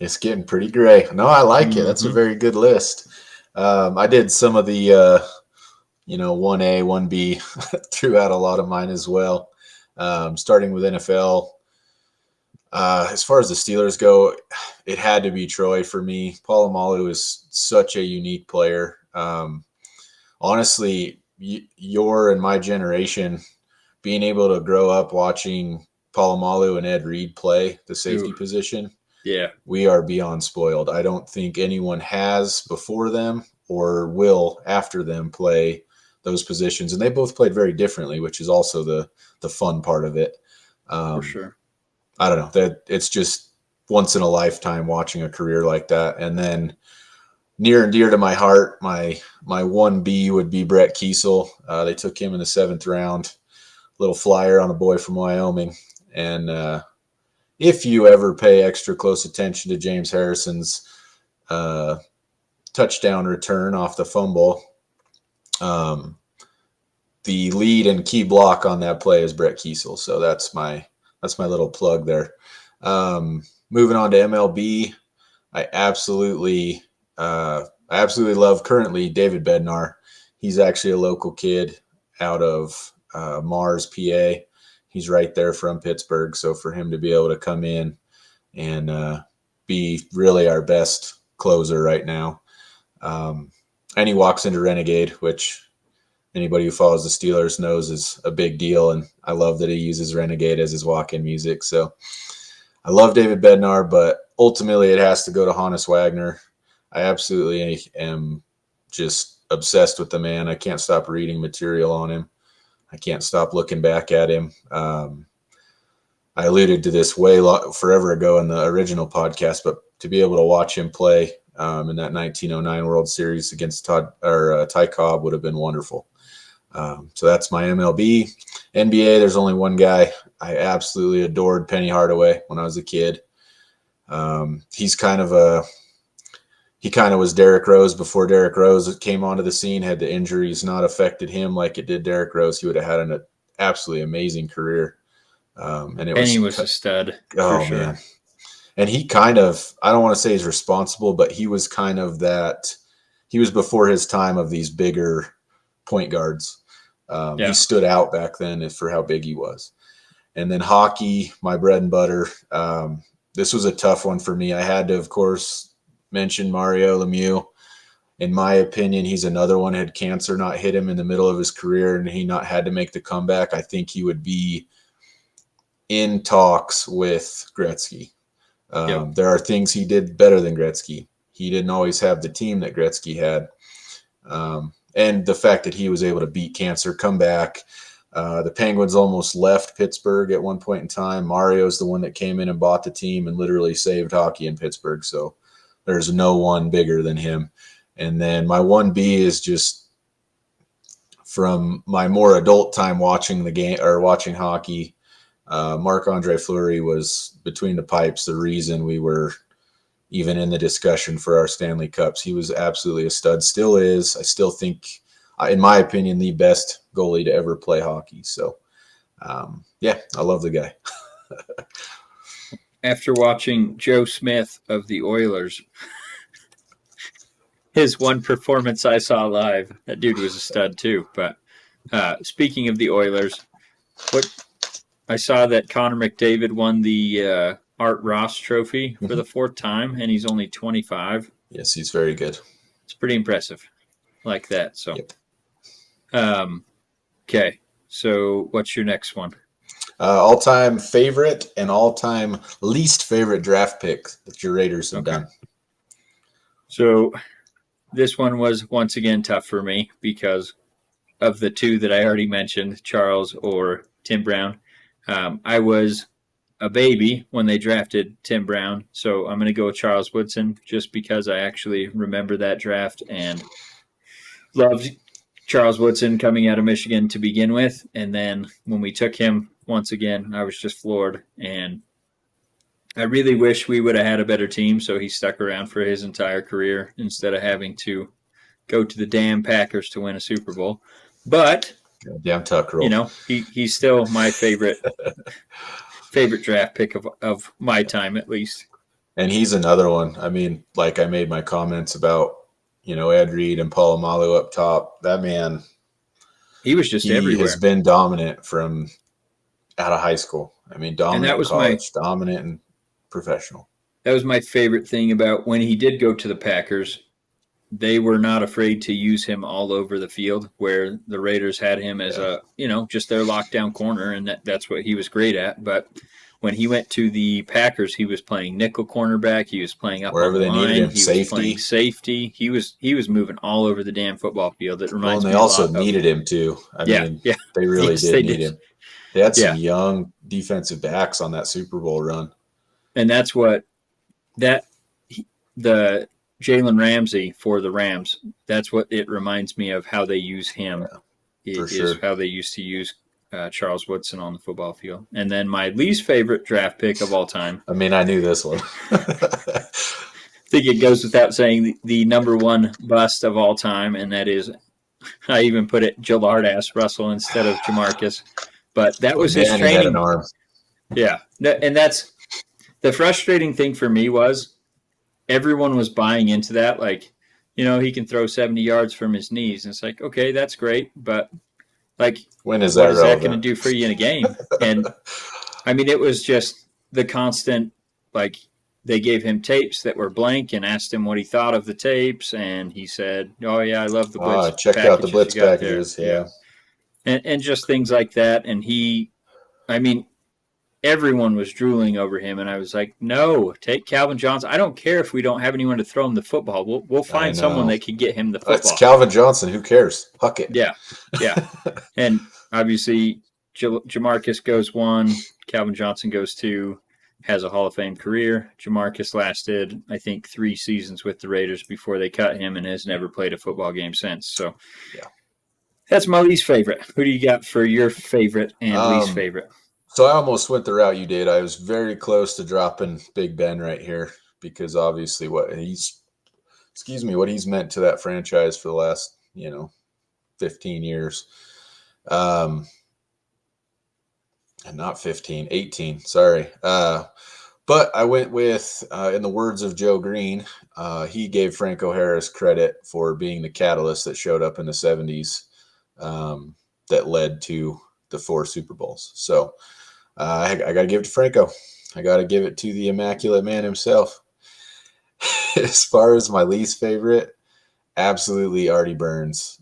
It's getting pretty gray. No, I like it. That's a very good list. I did some of the, 1A, 1B throughout a lot of mine as well. Starting with NFL. As far as the Steelers go, it had to be Troy for me. Polamalu is such a unique player. Honestly, your and my generation, being able to grow up watching Polamalu and Ed Reed play the safety position, we are beyond spoiled. I don't think anyone has before them or will after them play those positions. And they both played very differently, which is also the fun part of it. For sure. I don't know. It's just once in a lifetime watching a career like that. And then near and dear to my heart, my 1B would be Brett Kiesel. They took him in the 7th round, little flyer on a boy from Wyoming. And if you ever pay extra close attention to James Harrison's touchdown return off the fumble, the lead and key block on that play is Brett Kiesel. So that's my little plug there. Moving on to MLB, I absolutely love currently David Bednar. He's actually a local kid out of Mars, PA. He's right there from Pittsburgh. So for him to be able to come in and be really our best closer right now. And he walks into Renegade, which anybody who follows the Steelers knows is a big deal. And I love that he uses Renegade as his walk-in music. So I love David Bednar, but ultimately it has to go to Honus Wagner. I absolutely am just obsessed with the man. I can't stop reading material on him. I can't stop looking back at him. I alluded to this forever ago in the original podcast, but to be able to watch him play in that 1909 World Series against Ty Cobb would have been wonderful. So that's my MLB. NBA, there's only one guy. I absolutely adored Penny Hardaway when I was a kid. He kind of was Derrick Rose before Derrick Rose came onto the scene. Had the injuries not affected him like it did Derrick Rose, he would have had an absolutely amazing career. Penny was a stud. Oh, for sure. Man. And he I don't want to say he's responsible, but he was kind of that. He was before his time of these bigger point guards. He stood out back then for how big he was. And then hockey, my bread and butter. This was a tough one for me. I had to, of course, mention Mario Lemieux. In my opinion, he's another one had cancer not hit him in the middle of his career and he not had to make the comeback. I think he would be in talks with Gretzky. There are things he did better than Gretzky. He didn't always have the team that Gretzky had. And the fact that he was able to beat cancer, come back. The Penguins almost left Pittsburgh at one point in time. Mario's the one that came in and bought the team and literally saved hockey in Pittsburgh. So there's no one bigger than him. And then my 1B is just from my more adult time watching the game or watching hockey. Marc-Andre Fleury was between the pipes the reason we were even in the discussion for our Stanley Cups. He was absolutely a stud, still is. I still think, in my opinion, the best goalie to ever play hockey. So, I love the guy. After watching Joe Smith of the Oilers, his one performance I saw live, that dude was a stud too. But speaking of the Oilers, I saw that Connor McDavid won the Art Ross Trophy for the 4th time, and he's only 25. Yes, he's very good. It's pretty impressive, like that. So, yep. Okay. So, what's your next one? All-time favorite and all-time least favorite draft pick that your Raiders have done. So, this one was once again tough for me because of the two that I already mentioned, Charles or Tim Brown. I was a baby when they drafted Tim Brown. So I'm going to go with Charles Woodson just because I actually remember that draft and loved Charles Woodson coming out of Michigan to begin with. And then when we took him once again, I was just floored. And I really wish we would have had a better team so he stuck around for his entire career instead of having to go to the damn Packers to win a Super Bowl. But damn tuck roll. You know, he's still my favorite draft pick of my time, at least. And he's another one. I mean, like I made my comments about, Ed Reed and Polamalu up top. That man, he was just everywhere. He has been dominant from out of high school. I mean, dominant and that was in college, dominant and professional. That was my favorite thing about when he did go to the Packers. They were not afraid to use him all over the field, where the Raiders had him as just their lockdown corner, and that's what he was great at. But when he went to the Packers, he was playing nickel cornerback. He was playing up wherever on the they line. needed him. He Safety. was playing safety. He was moving all over the damn football field. It reminds me. And they also needed him too. I mean, they really did need him. They had some young defensive backs on that Super Bowl run, and that's what the Jalen Ramsey for the Rams. That's what it reminds me of. How they use him is how they used to use Charles Woodson on the football field. And then my least favorite draft pick of all time. I mean, I knew this one. I think it goes without saying the number one bust of all time, and that is, I even put it Jillard-ass Russell instead of Jamarcus. But that was his training. Had an arm. Yeah, and that's the frustrating thing for me was everyone was buying into that. Like, he can throw 70 yards from his knees. And it's like, okay, that's great. But, like, when is what is that going to do for you in a game? And, I mean, it was just the constant, like, they gave him tapes that were blank and asked him what he thought of the tapes. And he said, oh, yeah, I love the blitz check out the blitz packages. Yeah. And just things like that. And everyone was drooling over him, and I was like, no, take Calvin Johnson. I don't care if we don't have anyone to throw him the football. We'll find someone that can get him the football. It's Calvin Johnson. Who cares? Huck it. Yeah. And obviously, Jamarcus goes 1, Calvin Johnson goes 2, has a Hall of Fame career. Jamarcus lasted, I think, 3 seasons with the Raiders before they cut him and has never played a football game since. So, that's my least favorite. Who do you got for your favorite and least favorite? So I almost went the route you did. I was very close to dropping Big Ben right here because obviously what he's meant to that franchise for the last, 15 years. And not 15, 18, sorry. But I went with, in the words of Joe Green, he gave Franco Harris credit for being the catalyst that showed up in the 70s that led to the 4 Super Bowls. So I got to give it to Franco. I got to give it to the immaculate man himself. As far as my least favorite, absolutely Artie Burns.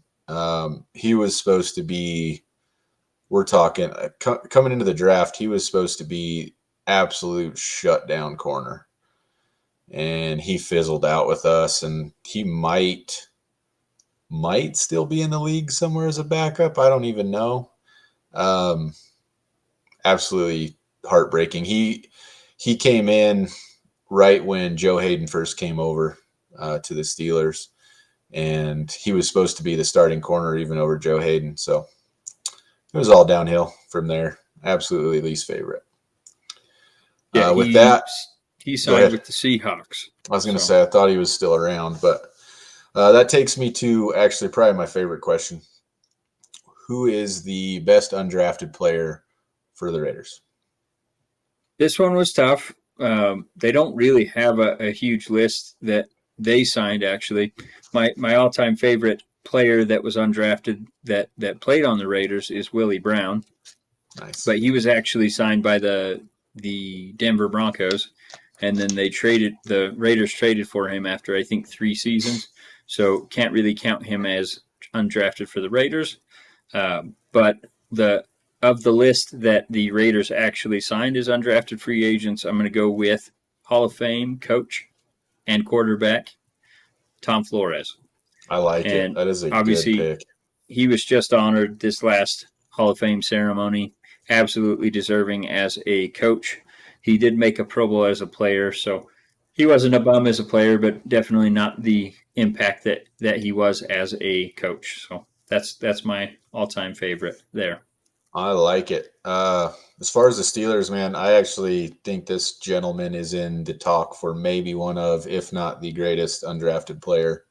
He was supposed to be, we're talking, coming into the draft, he was supposed to be absolute shutdown corner. And he fizzled out with us, and he might still be in the league somewhere as a backup. I don't even know. Absolutely heartbreaking. He came in right when Joe Hayden first came over to the Steelers, and he was supposed to be the starting corner even over Joe Hayden. So it was all downhill from there. Absolutely least favorite. Yeah, with that, he signed with the Seahawks. I was going to say I thought he was still around, but that takes me to actually probably my favorite question. Who is the best undrafted player for the Raiders? This one was tough. They don't really have a huge list that they signed, actually. My all-time favorite player that was undrafted that played on the Raiders is Willie Brown. Nice. But he was actually signed by the Denver Broncos, and then the Raiders traded for him after, I think, 3 seasons. So can't really count him as undrafted for the Raiders. But of the list that the Raiders actually signed as undrafted free agents, I'm going to go with Hall of Fame coach and quarterback Tom Flores. I like it. That is a good pick. He was just honored this last Hall of Fame ceremony, absolutely deserving as a coach. He did make a Pro Bowl as a player, so he wasn't a bum as a player, but definitely not the impact that he was as a coach. So that's my all-time favorite there. I like it. As far as the Steelers, man, I actually think this gentleman is in the talk for maybe one of, if not the greatest undrafted player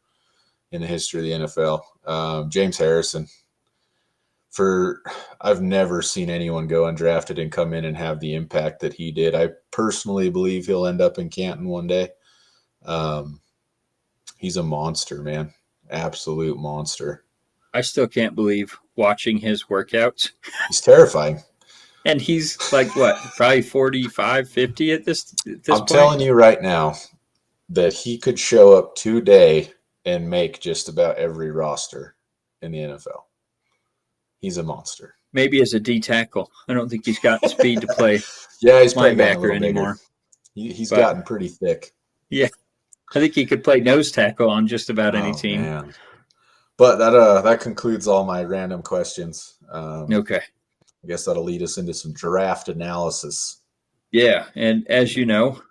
in the history of the NFL. James Harrison. I've never seen anyone go undrafted and come in and have the impact that he did. I personally believe he'll end up in Canton one day. He's a monster, man. Absolute monster. I still can't believe watching his workouts. He's terrifying. And he's like, what, probably 45, 50 at this point? I'm telling you right now that he could show up today and make just about every roster in the NFL. He's a monster. Maybe as a D tackle. I don't think he's got speed to play yeah, he's linebacker anymore. He's gotten pretty thick. Yeah. I think he could play nose tackle on just about any team. Man. But that concludes all my random questions. Okay. I guess that'll lead us into some draft analysis. Yeah, and as you know,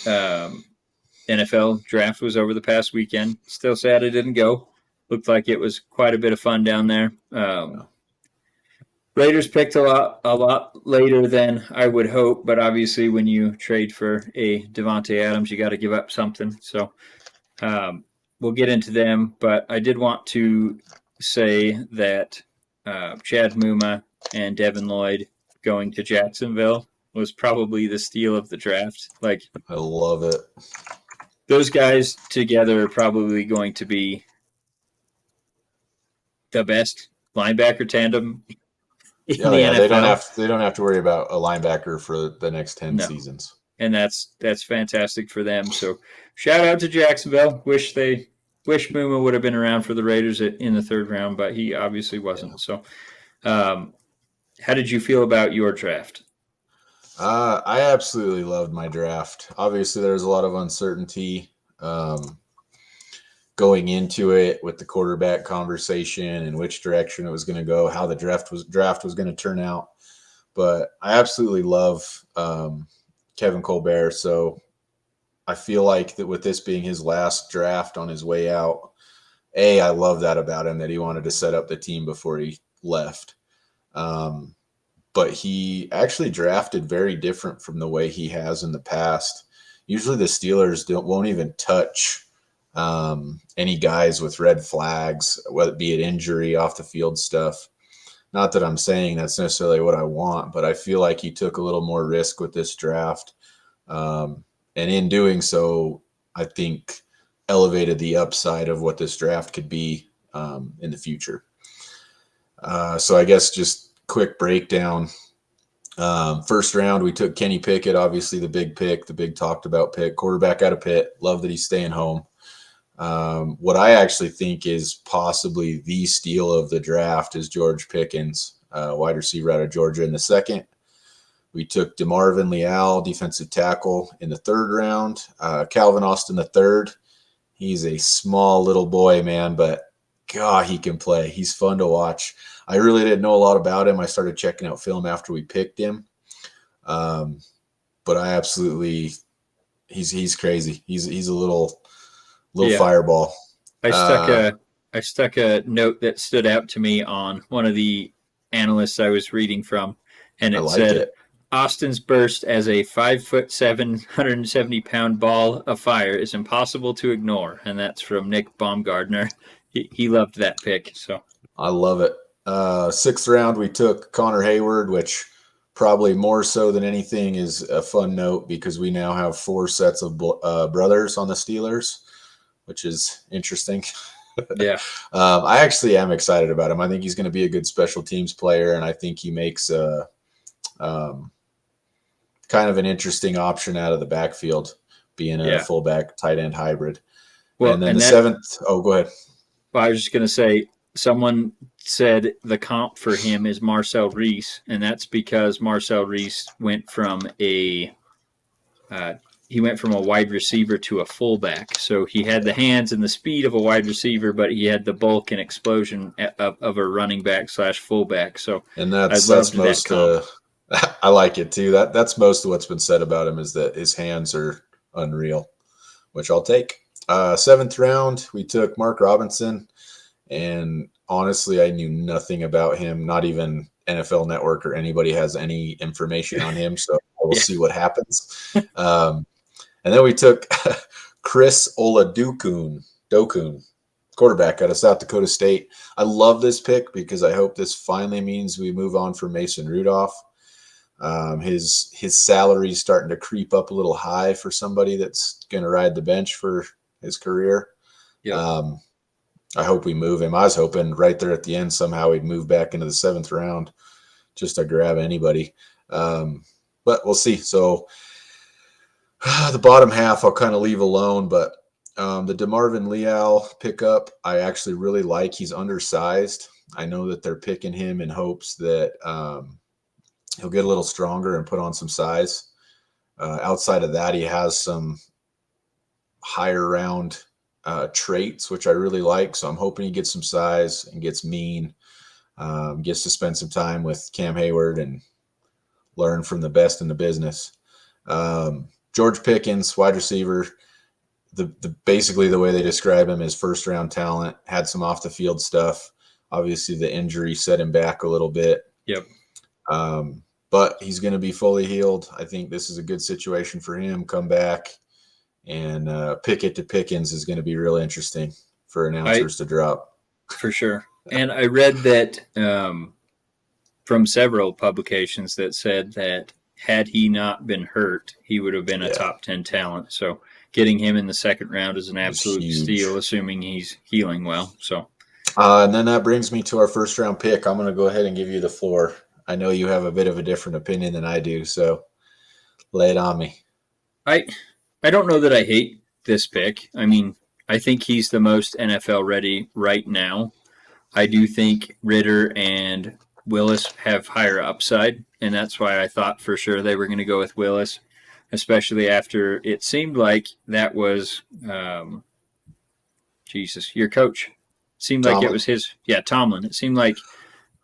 NFL draft was over the past weekend. Still sad it didn't go. Looked like it was quite a bit of fun down there. Raiders picked a lot later than I would hope, but obviously when you trade for a Devontae Adams, you got to give up something. So we'll get into them, but I did want to say that Chad Muma and Devin Lloyd going to Jacksonville was probably the steal of the draft. Like, I love it. Those guys together are probably going to be the best linebacker tandem in the NFL. They don't have to worry about a linebacker for the next 10 seasons. And that's fantastic for them. So shout out to Jacksonville. Wish Muma would have been around for the Raiders in the third round, but he obviously wasn't. So how did you feel about your draft? I absolutely loved my draft. Obviously, there was a lot of uncertainty going into it with the quarterback conversation and which direction it was going to go, how the draft was going to turn out. But I absolutely love Kevin Colbert. So I feel like that with this being his last draft on his way out, I love that about him, that he wanted to set up the team before he left. But he actually drafted very different from the way he has in the past. Usually the Steelers won't even touch any guys with red flags, whether it be it injury, off the field stuff. Not that I'm saying that's necessarily what I want, but I feel like he took a little more risk with this draft. And in doing so, I think elevated the upside of what this draft could be in the future. So I guess just quick breakdown. First round, we took Kenny Pickett, obviously the big pick, the big talked about pick, quarterback out of Pitt. Love that he's staying home. What I actually think is possibly the steal of the draft is George Pickens, wide receiver out of Georgia in the second. We took DeMarvin Leal, defensive tackle, in the third round. Calvin Austin the third. He's a small little boy, man, but God, he can play. He's fun to watch. I really didn't know a lot about him. I started checking out film after we picked him. But I absolutely, he's crazy. He's a little fireball. I stuck a note that stood out to me on one of the analysts I was reading from, and it said, Austin's burst as a 5'7", 170-pound ball of fire is impossible to ignore, and that's from Nick Baumgardner. He loved that pick. So I love it. Sixth round, we took Connor Hayward, which probably more so than anything is a fun note because we now have 4 sets of brothers on the Steelers, which is interesting. Yeah. I actually am excited about him. I think he's going to be a good special teams player, and I think he makes kind of an interesting option out of the backfield, being a fullback tight end hybrid. Well, and then seventh. Oh, go ahead. Well, I was just going to say, someone said the comp for him is Marcel Reese, and that's because Marcel Reese went from a wide receiver to a fullback. So he had the hands and the speed of a wide receiver, but he had the bulk and explosion of a running back / fullback. So and that's I like it too. That's most of what's been said about him, is that his hands are unreal, which I'll take. 7th round, we took Mark Robinson, and honestly, I knew nothing about him. Not even NFL Network or anybody has any information on him, so we'll see what happens. And then we took Chris Oladokun, quarterback out of South Dakota State. I love this pick because I hope this finally means we move on from Mason Rudolph. His salary is starting to creep up a little high for somebody that's going to ride the bench for his career. Yep. I hope we move him. I was hoping right there at the end somehow he'd move back into the 7th round just to grab anybody. But we'll see. So the bottom half I'll kind of leave alone, but the DeMarvin Leal pickup I actually really like. He's undersized. I know that they're picking him in hopes that he'll get a little stronger and put on some size. Outside of that, he has some higher round traits, which I really like. So I'm hoping he gets some size and gets mean, gets to spend some time with Cam Hayward and learn from the best in the business. George Pickens, wide receiver. Basically the way they describe him is 1st round talent, had some off the field stuff. Obviously the injury set him back a little bit. Yep. But he's going to be fully healed. I think this is a good situation for him. Come back and Pickett to Pickens is going to be real interesting for announcers to drop. For sure. And I read that from several publications that said that had he not been hurt, he would have been a top 10 talent. So getting him in the 2nd round is an absolute steal, assuming he's healing well. So, and then that brings me to our 1st round pick. I'm going to go ahead and give you the floor. I know you have a bit of a different opinion than I do, so lay it on me. I don't know that I hate this pick. I mean, I think he's the most NFL ready right now. I do think Ritter and Willis have higher upside, and that's why I thought for sure they were going to go with Willis, especially after it seemed like that was, your coach. Seemed like Tomlin. It was his, Tomlin. It seemed like,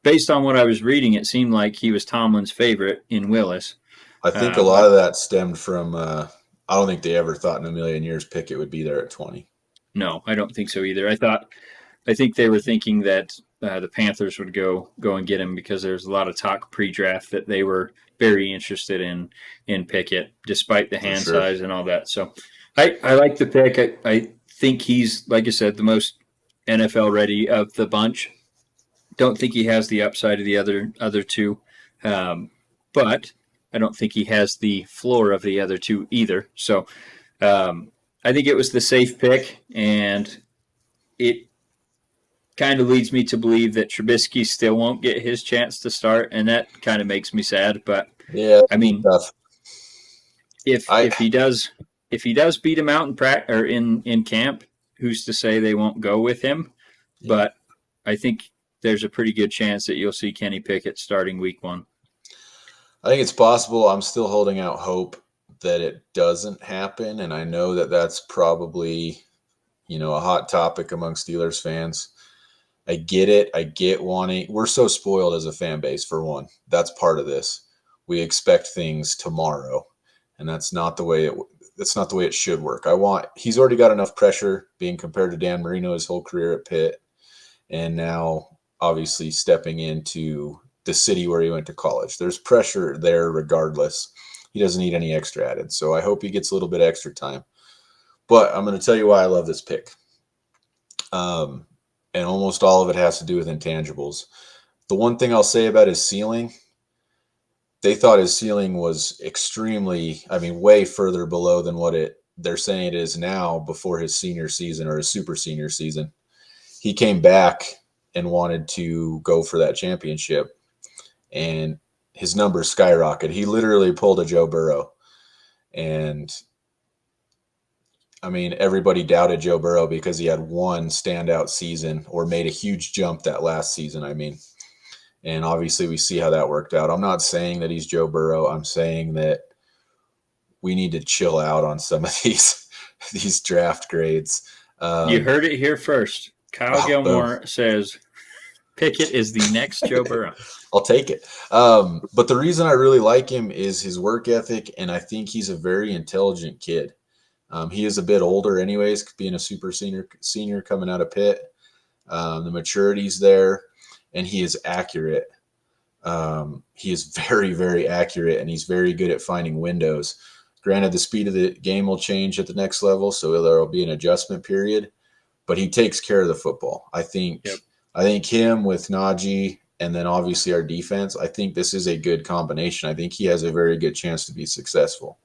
based on what I was reading, it seemed like he was Tomlin's favorite in Willis. I think a lot of that stemmed from, I don't think they ever thought in a million years Pickett would be there at 20. No, I don't think so either. I think they were thinking that the Panthers would go and get him because there's a lot of talk pre-draft that they were very interested in Pickett, despite the hand size and all that. So I like the pick. I think he's, like I said, the most NFL ready of the bunch. Don't think he has the upside of the other two, but I don't think he has the floor of the other two either. So I think it was the safe pick, and it kind of leads me to believe that Trubisky still won't get his chance to start, and that kind of makes me sad. But I mean, if he does beat him out in camp, who's to say they won't go with him? Yeah. But I think there's a pretty good chance that you'll see Kenny Pickett starting week 1. I think it's possible. I'm still holding out hope that it doesn't happen, and I know that that's probably, a hot topic among Steelers fans. I get it. I get wanting. We're so spoiled as a fan base, for one. That's part of this. We expect things tomorrow, and that's not the way it should work. He's already got enough pressure being compared to Dan Marino his whole career at Pitt, and now obviously stepping into the city where he went to college. There's pressure there regardless. He doesn't need any extra added. So I hope he gets a little bit extra time. But I'm going to tell you why I love this pick. And almost all of it has to do with intangibles. The one thing I'll say about his ceiling, they thought his ceiling was way further below than what they're saying it is now before his senior season or his super senior season. He came back and wanted to go for that championship, and his numbers skyrocketed. He literally pulled a Joe Burrow, and everybody doubted Joe Burrow because he had one standout season or made a huge jump that last season. And obviously we see how that worked out. I'm not saying that he's Joe Burrow. I'm saying that we need to chill out on some of these draft grades. You heard it here first. Kyle Gilmore says Pickett is the next Joe Burrow. I'll take it. But the reason I really like him is his work ethic, and I think he's a very intelligent kid. He is a bit older anyways, being a super senior coming out of Pitt. The maturity's there, and he is accurate. He is very, very accurate, and he's very good at finding windows. Granted, the speed of the game will change at the next level, so there will be an adjustment period, but he takes care of the football. I think him with Najee and then obviously our defense, I think this is a good combination. I think he has a very good chance to be successful.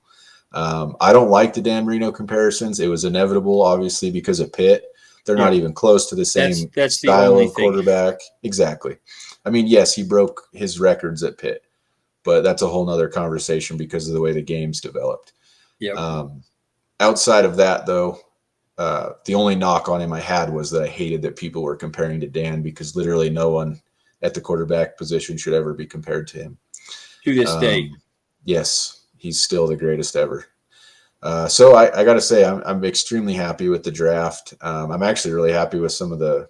I don't like the Dan Marino comparisons. It was inevitable, obviously, because of Pitt. They're not even close to the same that's the style only of quarterback. Exactly. I mean, yes, he broke his records at Pitt, but that's a whole nother conversation because of the way the game's developed. Yep. Outside of that, though, the only knock on him I had was that I hated that people were comparing to Dan, because literally no one at the quarterback position should ever be compared to him. To this day. Yes, he's still the greatest ever. So I got to say, I'm extremely happy with the draft. I'm actually really happy with some of the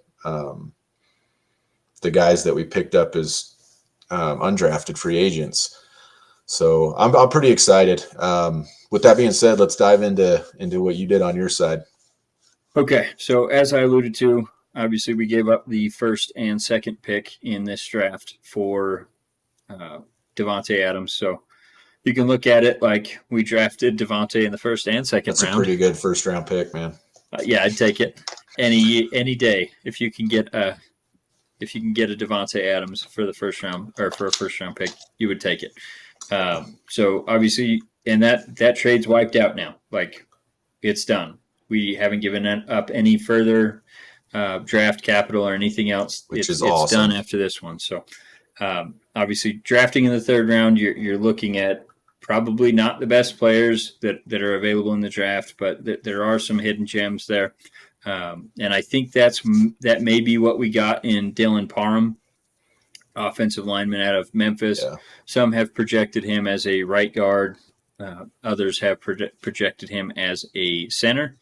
guys that we picked up as undrafted free agents. So I'm pretty excited. With that being said, let's dive into what you did on your side. Okay, so as I alluded to, obviously we gave up the first and second pick in this draft for Davante Adams. So you can look at it like we drafted Davante in the first and second round. That's a pretty good first round pick, man. Yeah, I'd take it any day if you can get a Davante Adams for the first round, or for a first round pick, you would take it. So obviously, and that trade's wiped out now. Like, it's done. We haven't given up any further draft capital or anything else. It's awesome. Done after this one. So obviously, drafting in the third round, you're looking at probably not the best players that are available in the draft, but there are some hidden gems there. And I think that may be what we got in Dylan Parham, offensive lineman out of Memphis. Yeah. Some have projected him as a right guard. Others have projected him as a center.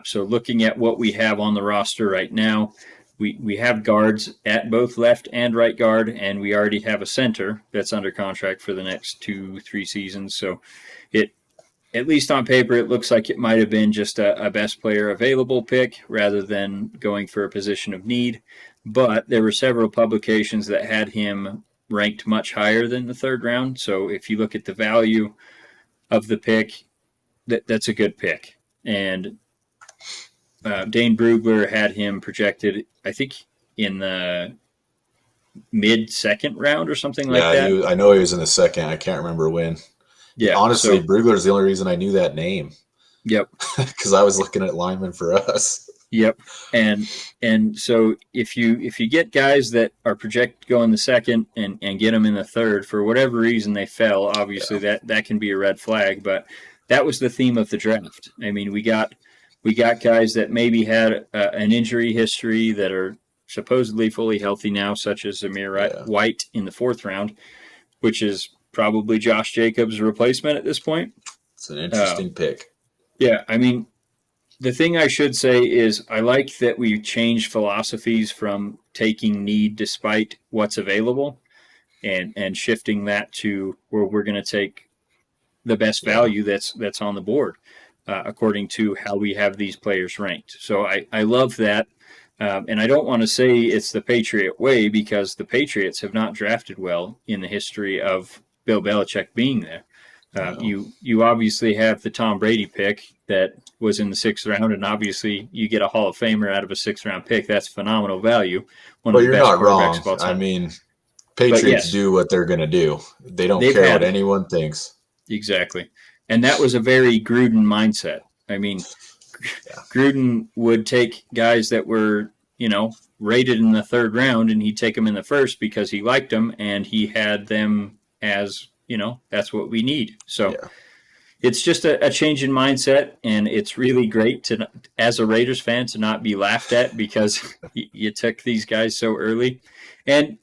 So looking at what we have on the roster right now, we have guards at both left and right guard, and we already have a center that's under contract for the next 2-3 seasons. So at least on paper, it looks like it might have been just a best player available pick rather than going for a position of need. But there were several publications that had him ranked much higher than the third round. So if you look at the value of the pick, that's a good pick. And Dane Brugler had him projected, I think, in the mid-second round or something like that. Yeah, I know he was in the second. I can't remember when. Yeah, honestly, Brugler's the only reason I knew that name. Yep. Because I was looking at linemen for us. Yep. And so if you get guys that are projected to go in the second and get them in the third, for whatever reason they fell, obviously that can be a red flag. But that was the theme of the draft. I mean, we got guys that maybe had an injury history that are supposedly fully healthy now, such as Zamir White in the fourth round, which is probably Josh Jacobs' replacement at this point. It's an interesting pick. Yeah, I mean, the thing I should say is I like that we changed philosophies from taking need despite what's available and shifting that to where we're going to take the best value that's on the board according to how we have these players ranked. So I love that. And I don't want to say it's the Patriot way, because the Patriots have not drafted well in the history of Bill Belichick being there. You obviously have the Tom Brady pick that was in the sixth round, and obviously you get a Hall of Famer out of a sixth round pick. That's phenomenal value. But you're not wrong. I mean, Patriots do what they're going to do. They don't care what anyone thinks. Exactly. And that was a very Gruden mindset. I mean, Gruden would take guys that were, rated in the third round, and he'd take them in the first because he liked them and he had them as, that's what we need. So it's just a change in mindset, and it's really great to, as a Raiders fan, to not be laughed at because you took these guys so early. And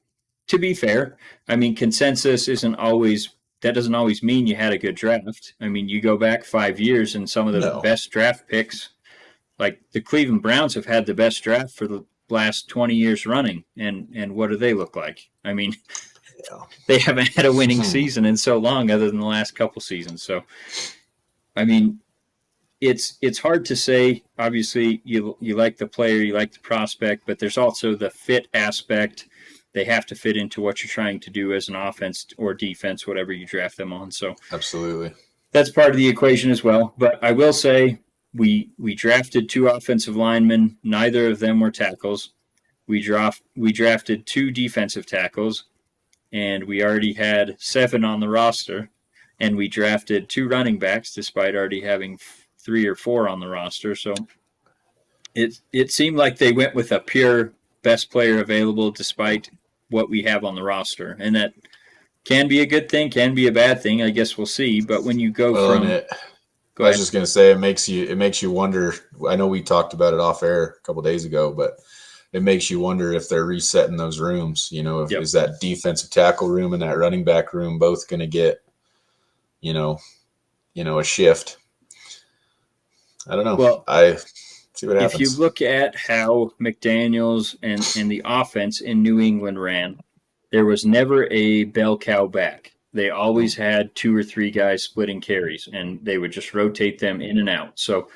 to be fair, I mean, consensus doesn't always mean you had a good draft. I mean, you go back 5 years and some of the best draft picks, like the Cleveland Browns have had the best draft for the last 20 years running, and what do they look like? I mean, Yeah. they haven't had a winning season in so long, other than the last couple seasons. So, I mean, it's hard to say. Obviously, you like the player, you like the prospect, but there's also the fit aspect. They have to fit into what you're trying to do as an offense or defense, whatever you draft them on. So Absolutely. that's part of the equation as well. But I will say we drafted 2 offensive linemen. Neither of them were tackles. We drafted 2 defensive tackles, and we already had 7 on the roster. And we drafted 2 running backs, despite already having 3 or 4 on the roster. So it seemed like they went with a pure best player available, despite what we have on the roster, and that can be a good thing, can be a bad thing. I guess we'll see. But when you go Well, from, I was just gonna say, it makes you wonder. I know we talked about it off air a couple of days ago, but it makes you wonder if they're resetting those rooms. You know, is that defensive tackle room and that running back room both going to get, you know, a shift? I don't know. Well, I see what happens. If you look at how McDaniels and the offense in New England ran, there was never a bell cow back. They always had 2 or 3 guys splitting carries, and they would just rotate them in and out. So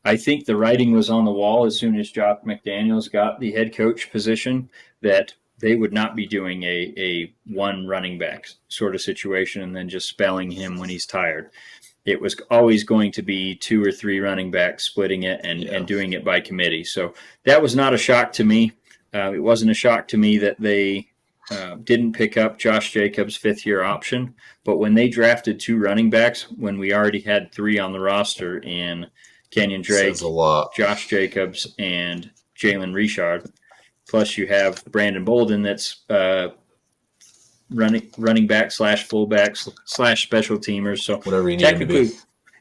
I think the writing was on the wall as soon as Josh McDaniels got the head coach position that they would not be doing a one running back sort of situation and then just spelling him when he's tired. It was always going to be 2 or 3 running backs splitting it and doing it by committee. So that was not a shock to me. It wasn't a shock to me that they didn't pick up Josh Jacobs' 5th-year option. But when they drafted 2 running backs, when we already had 3 on the roster in Kenyon Drake, Josh Jacobs, and Jalen Richard, plus you have Brandon Bolden that's running back / fullback / special teamers. So whatever you need to be.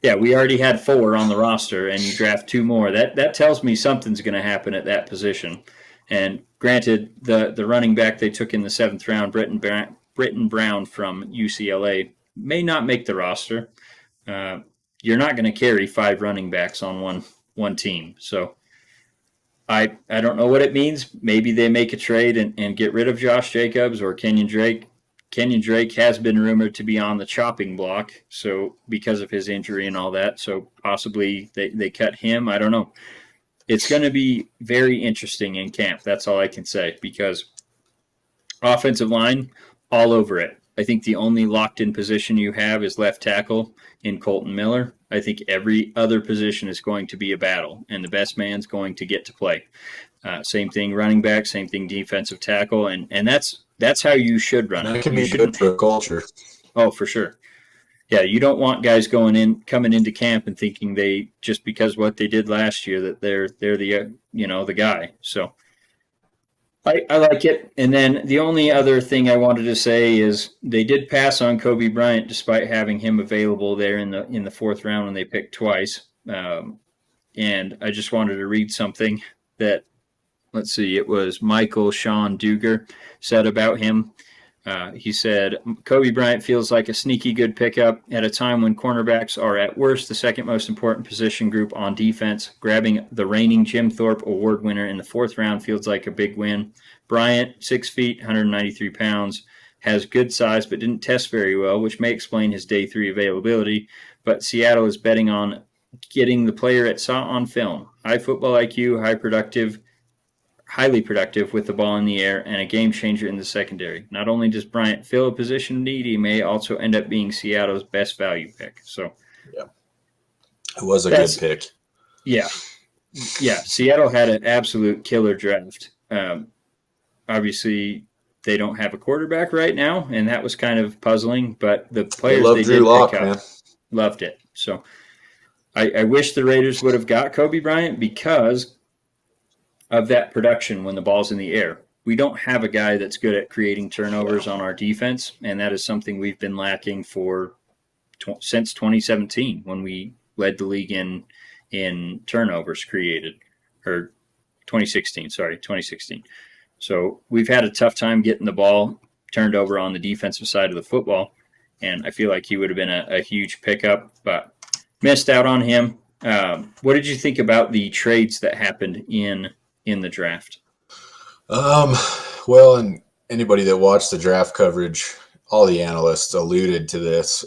Yeah, we already had 4 on the roster, and you draft 2 more. That tells me something's going to happen at that position. And granted, the running back they took in the 7th round, Britton Brown from UCLA, may not make the roster. You're not going to carry 5 running backs on one team. So I don't know what it means. Maybe they make a trade and get rid of Josh Jacobs or Kenyon Drake. Kenyon Drake has been rumored to be on the chopping block, so because of his injury and all that. So possibly they cut him. I don't know. It's going to be very interesting in camp. That's all I can say, because offensive line, all over it. I think the only locked-in position you have is left tackle in Colton Miller. I think every other position is going to be a battle, and the best man's going to get to play. Same thing running back, same thing defensive tackle, and that's how you should run it. That can be good for a culture. Oh, for sure. Yeah, you don't want guys coming into camp and thinking they, just because what they did last year, that they're the the guy. So I like it. And then the only other thing I wanted to say is they did pass on Kobe Bryant despite having him available there in the 4th round when they picked twice. And I just wanted to read something that, let's see, it was Michael Sean Duger said about him. He said, Kobe Bryant feels like a sneaky good pickup at a time when cornerbacks are at worst the 2nd most important position group on defense. Grabbing the reigning Jim Thorpe Award winner in the 4th round feels like a big win. Bryant, 6 feet, 193 pounds, has good size but didn't test very well, which may explain his day 3 availability. But Seattle is betting on getting the player it saw on film. High football IQ, highly productive with the ball in the air, and a game changer in the secondary. Not only does Bryant fill a position need, he may also end up being Seattle's best value pick. So, yeah, it was a good pick. Yeah, Seattle had an absolute killer draft. Obviously, they don't have a quarterback right now, and that was kind of puzzling. But the players they did pick up loved it. So, I wish the Raiders would have got Kobe Bryant because of that production when the ball's in the air. We don't have a guy that's good at creating turnovers on our defense, and that is something we've been lacking since 2017 when we led the league in turnovers created, or 2016. So we've had a tough time getting the ball turned over on the defensive side of the football, and I feel like he would have been a huge pickup, but missed out on him. What did you think about the trades that happened in the draft? Well, and anybody that watched the draft coverage, all the analysts alluded to this.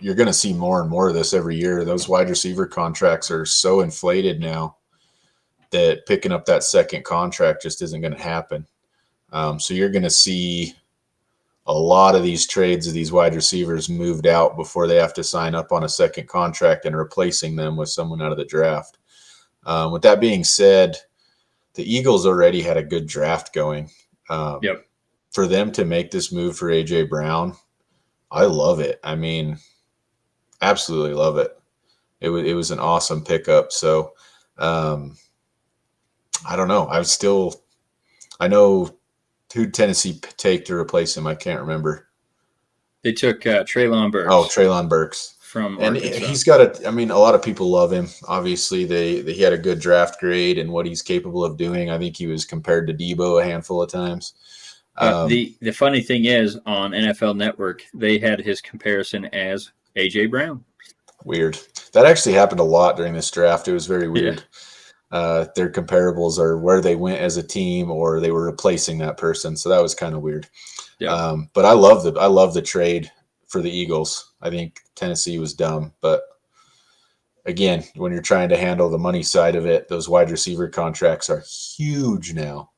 You're going to see more and more of this every year. Those wide receiver contracts are so inflated now that picking up that second contract just isn't going to happen. So you're going to see a lot of these trades of these wide receivers moved out before they have to sign up on a second contract and replacing them with someone out of the draft. With that being said, the Eagles already had a good draft going. Yep. For them to make this move for A.J. Brown, I love it. I mean, absolutely love it. It was an awesome pickup. So I don't know. I know who Tennessee take to replace him. I can't remember. They took Treylon Burks. Oh, Treylon Burks. From and Arkansas. He's got a lot of people love him. Obviously, he had a good draft grade and what he's capable of doing. I think he was compared to Debo a handful of times. The funny thing is, on NFL Network, they had his comparison as A.J. Brown. Weird. That actually happened a lot during this draft. It was very weird. Yeah. Their comparables are where they went as a team or they were replacing that person. So that was kind of weird. Yeah. But I love the trade for the Eagles. I think Tennessee was dumb, but again, when you're trying to handle the money side of it, those wide receiver contracts are huge now.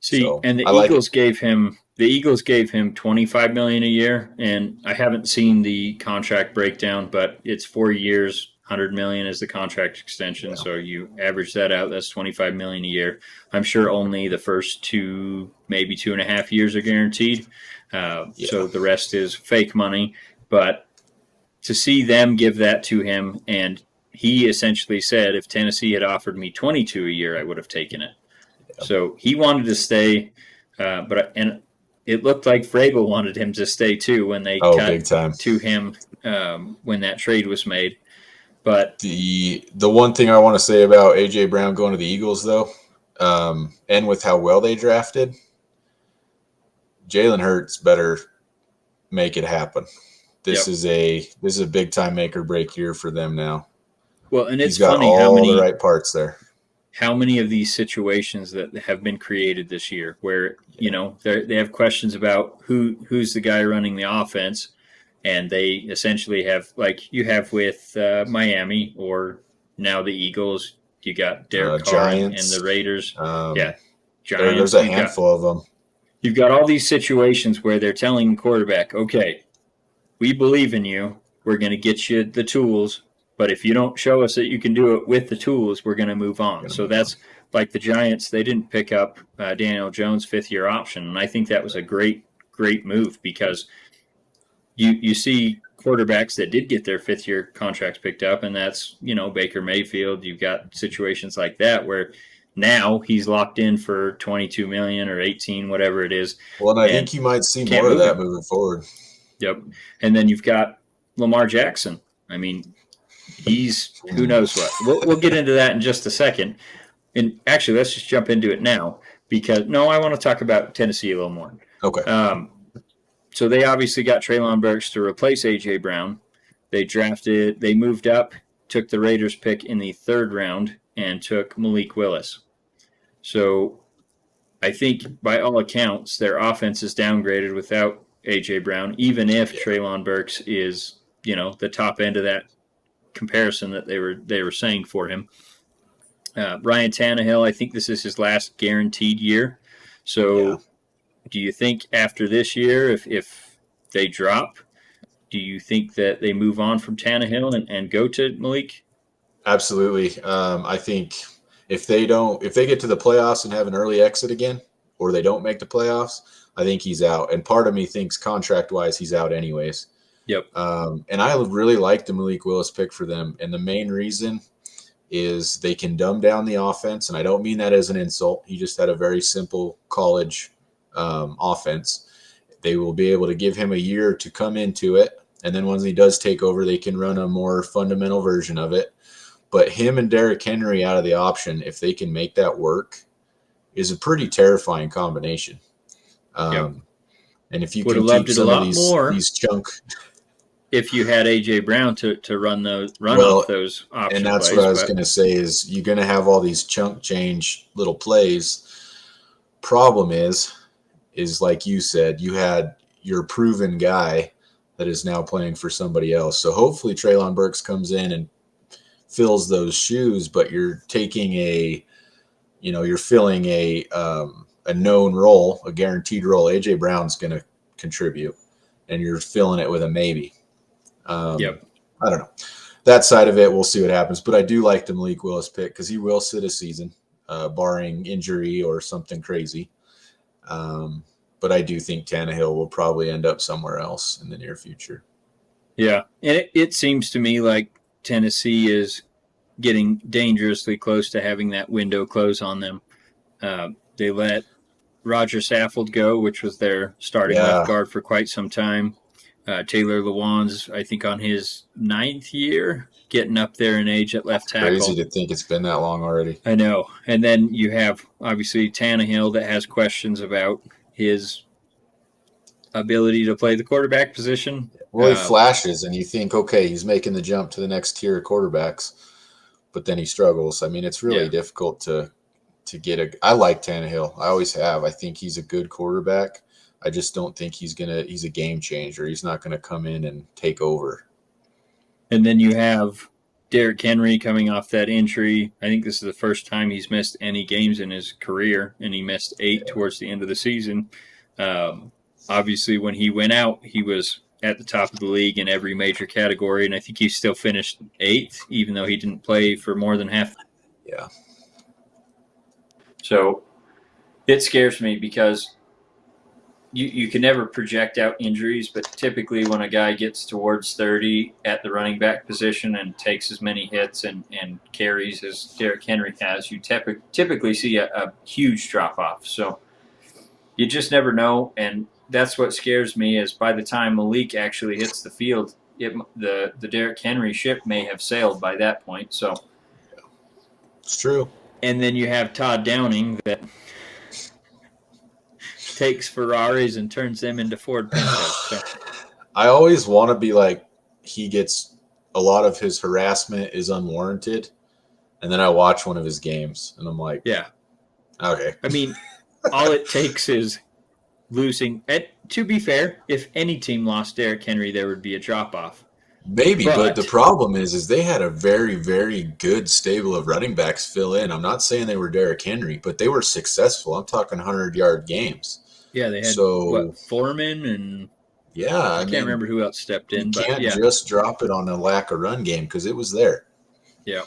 See, so, and the Eagles gave him $25 million a year, and I haven't seen the contract breakdown, but it's 4 years, $100 million is the contract extension. Yeah. So you average that out, that's $25 million a year. I'm sure only the first 2, maybe 2.5 years are guaranteed. So the rest is fake money. But to see them give that to him, and he essentially said, if Tennessee had offered me 22 a year, I would have taken it. Yep. So he wanted to stay, and it looked like Vrabel wanted him to stay too when they cut to him when that trade was made. But the one thing I want to say about A.J. Brown going to the Eagles, though, and with how well they drafted, Jalen Hurts better make it happen. This is a big time make or break year for them now. Well, and it's He's got funny all the right parts there. How many of these situations that have been created this year where, they have questions about who's the guy running the offense, and they essentially have, like you have with Miami or now the Eagles, you got Derek Carr and the Raiders. Giants. There's a handful of them. You've got all these situations where they're telling the quarterback, okay, we believe in you. We're going to get you the tools. But if you don't show us that you can do it with the tools, we're going to move on. So that's like the Giants. They didn't pick up Daniel Jones' fifth-year option. And I think that was a great, great move because you see quarterbacks that did get their fifth-year contracts picked up, and that's, Baker Mayfield. You've got situations like that where now he's locked in for $22 million or $18, whatever it is. Well, and I think you might see more of that moving forward. Yep. And then you've got Lamar Jackson. I mean, he's who knows what. We'll get into that in just a second. And actually, let's just jump into it now because, I want to talk about Tennessee a little more. Okay. So they obviously got Treylon Burks to replace A.J. Brown. They moved up, took the Raiders pick in the 3rd round, and took Malik Willis. So I think by all accounts, their offense is downgraded without A.J. Brown, even if Treylon Burks is, the top end of that comparison that they were saying for him. Ryan Tannehill, I think this is his last guaranteed year. So do you think after this year, if they drop, do you think that they move on from Tannehill and go to Malik? Absolutely. I think if they get to the playoffs and have an early exit again, or they don't make the playoffs, I think he's out. And part of me thinks contract-wise he's out anyways. Yep. And I really like the Malik Willis pick for them. And the main reason is they can dumb down the offense. And I don't mean that as an insult. He just had a very simple college offense. They will be able to give him a year to come into it. And then once he does take over, they can run a more fundamental version of it. But him and Derrick Henry out of the option, if they can make that work, is a pretty terrifying combination. Yep. And if you can keep some of these chunk, if you had A.J. Brown to run off those option and that's plays, what I was going to say is you're going to have all these chunk change little plays. problem is like you said, you had your proven guy that is now playing for somebody else. So hopefully Treylon Burks comes in and fills those shoes, but you're taking you're filling a known role, a guaranteed role. AJ Brown's going to contribute, and you're filling it with a maybe. Yep. I don't know. That side of it, we'll see what happens. But I do like the Malik Willis pick because he will sit a season, barring injury or something crazy. But I do think Tannehill will probably end up somewhere else in the near future. Yeah, and it seems to me like Tennessee is getting dangerously close to having that window close on them. They let Roger Saffold go, which was their starting left guard for quite some time. Taylor Lewan's, I think, on his 9th year, getting up there in age at left tackle. Crazy to think it's been that long already. I know. And then you have, obviously, Tannehill that has questions about his ability to play the quarterback position. Well, he flashes, and you think, okay, he's making the jump to the next tier of quarterbacks, but then he struggles. I mean, it's really difficult to get I like Tannehill. I always have. I think he's a good quarterback. I just don't think he's a game changer. He's not gonna come in and take over. And then you have Derrick Henry coming off that injury. I think this is the first time he's missed any games in his career, and he missed 8 towards the end of the season. Obviously, when he went out, he was at the top of the league in every major category, and I think he still finished 8th, even though he didn't play for more than half. Yeah. So it scares me because you can never project out injuries, but typically when a guy gets towards 30 at the running back position and takes as many hits and carries as Derrick Henry has, you typically see a huge drop-off. So you just never know, and that's what scares me is by the time Malik actually hits the field, the Derrick Henry ship may have sailed by that point. So it's true. And then you have Todd Downing that takes Ferraris and turns them into Ford Pintos. So. I always want to be like, he gets a lot of his harassment is unwarranted, and then I watch one of his games and I'm like, yeah, okay. I mean, all it takes is losing. To be fair, if any team lost Derrick Henry, there would be a drop off. Maybe, but the problem is they had a very, very good stable of running backs fill in. I'm not saying they were Derrick Henry, but they were successful. I'm talking 100-yard games. Yeah, they had Foreman and I can't remember who else stepped in. You can't just drop it on a lack of run game because it was there. Yeah,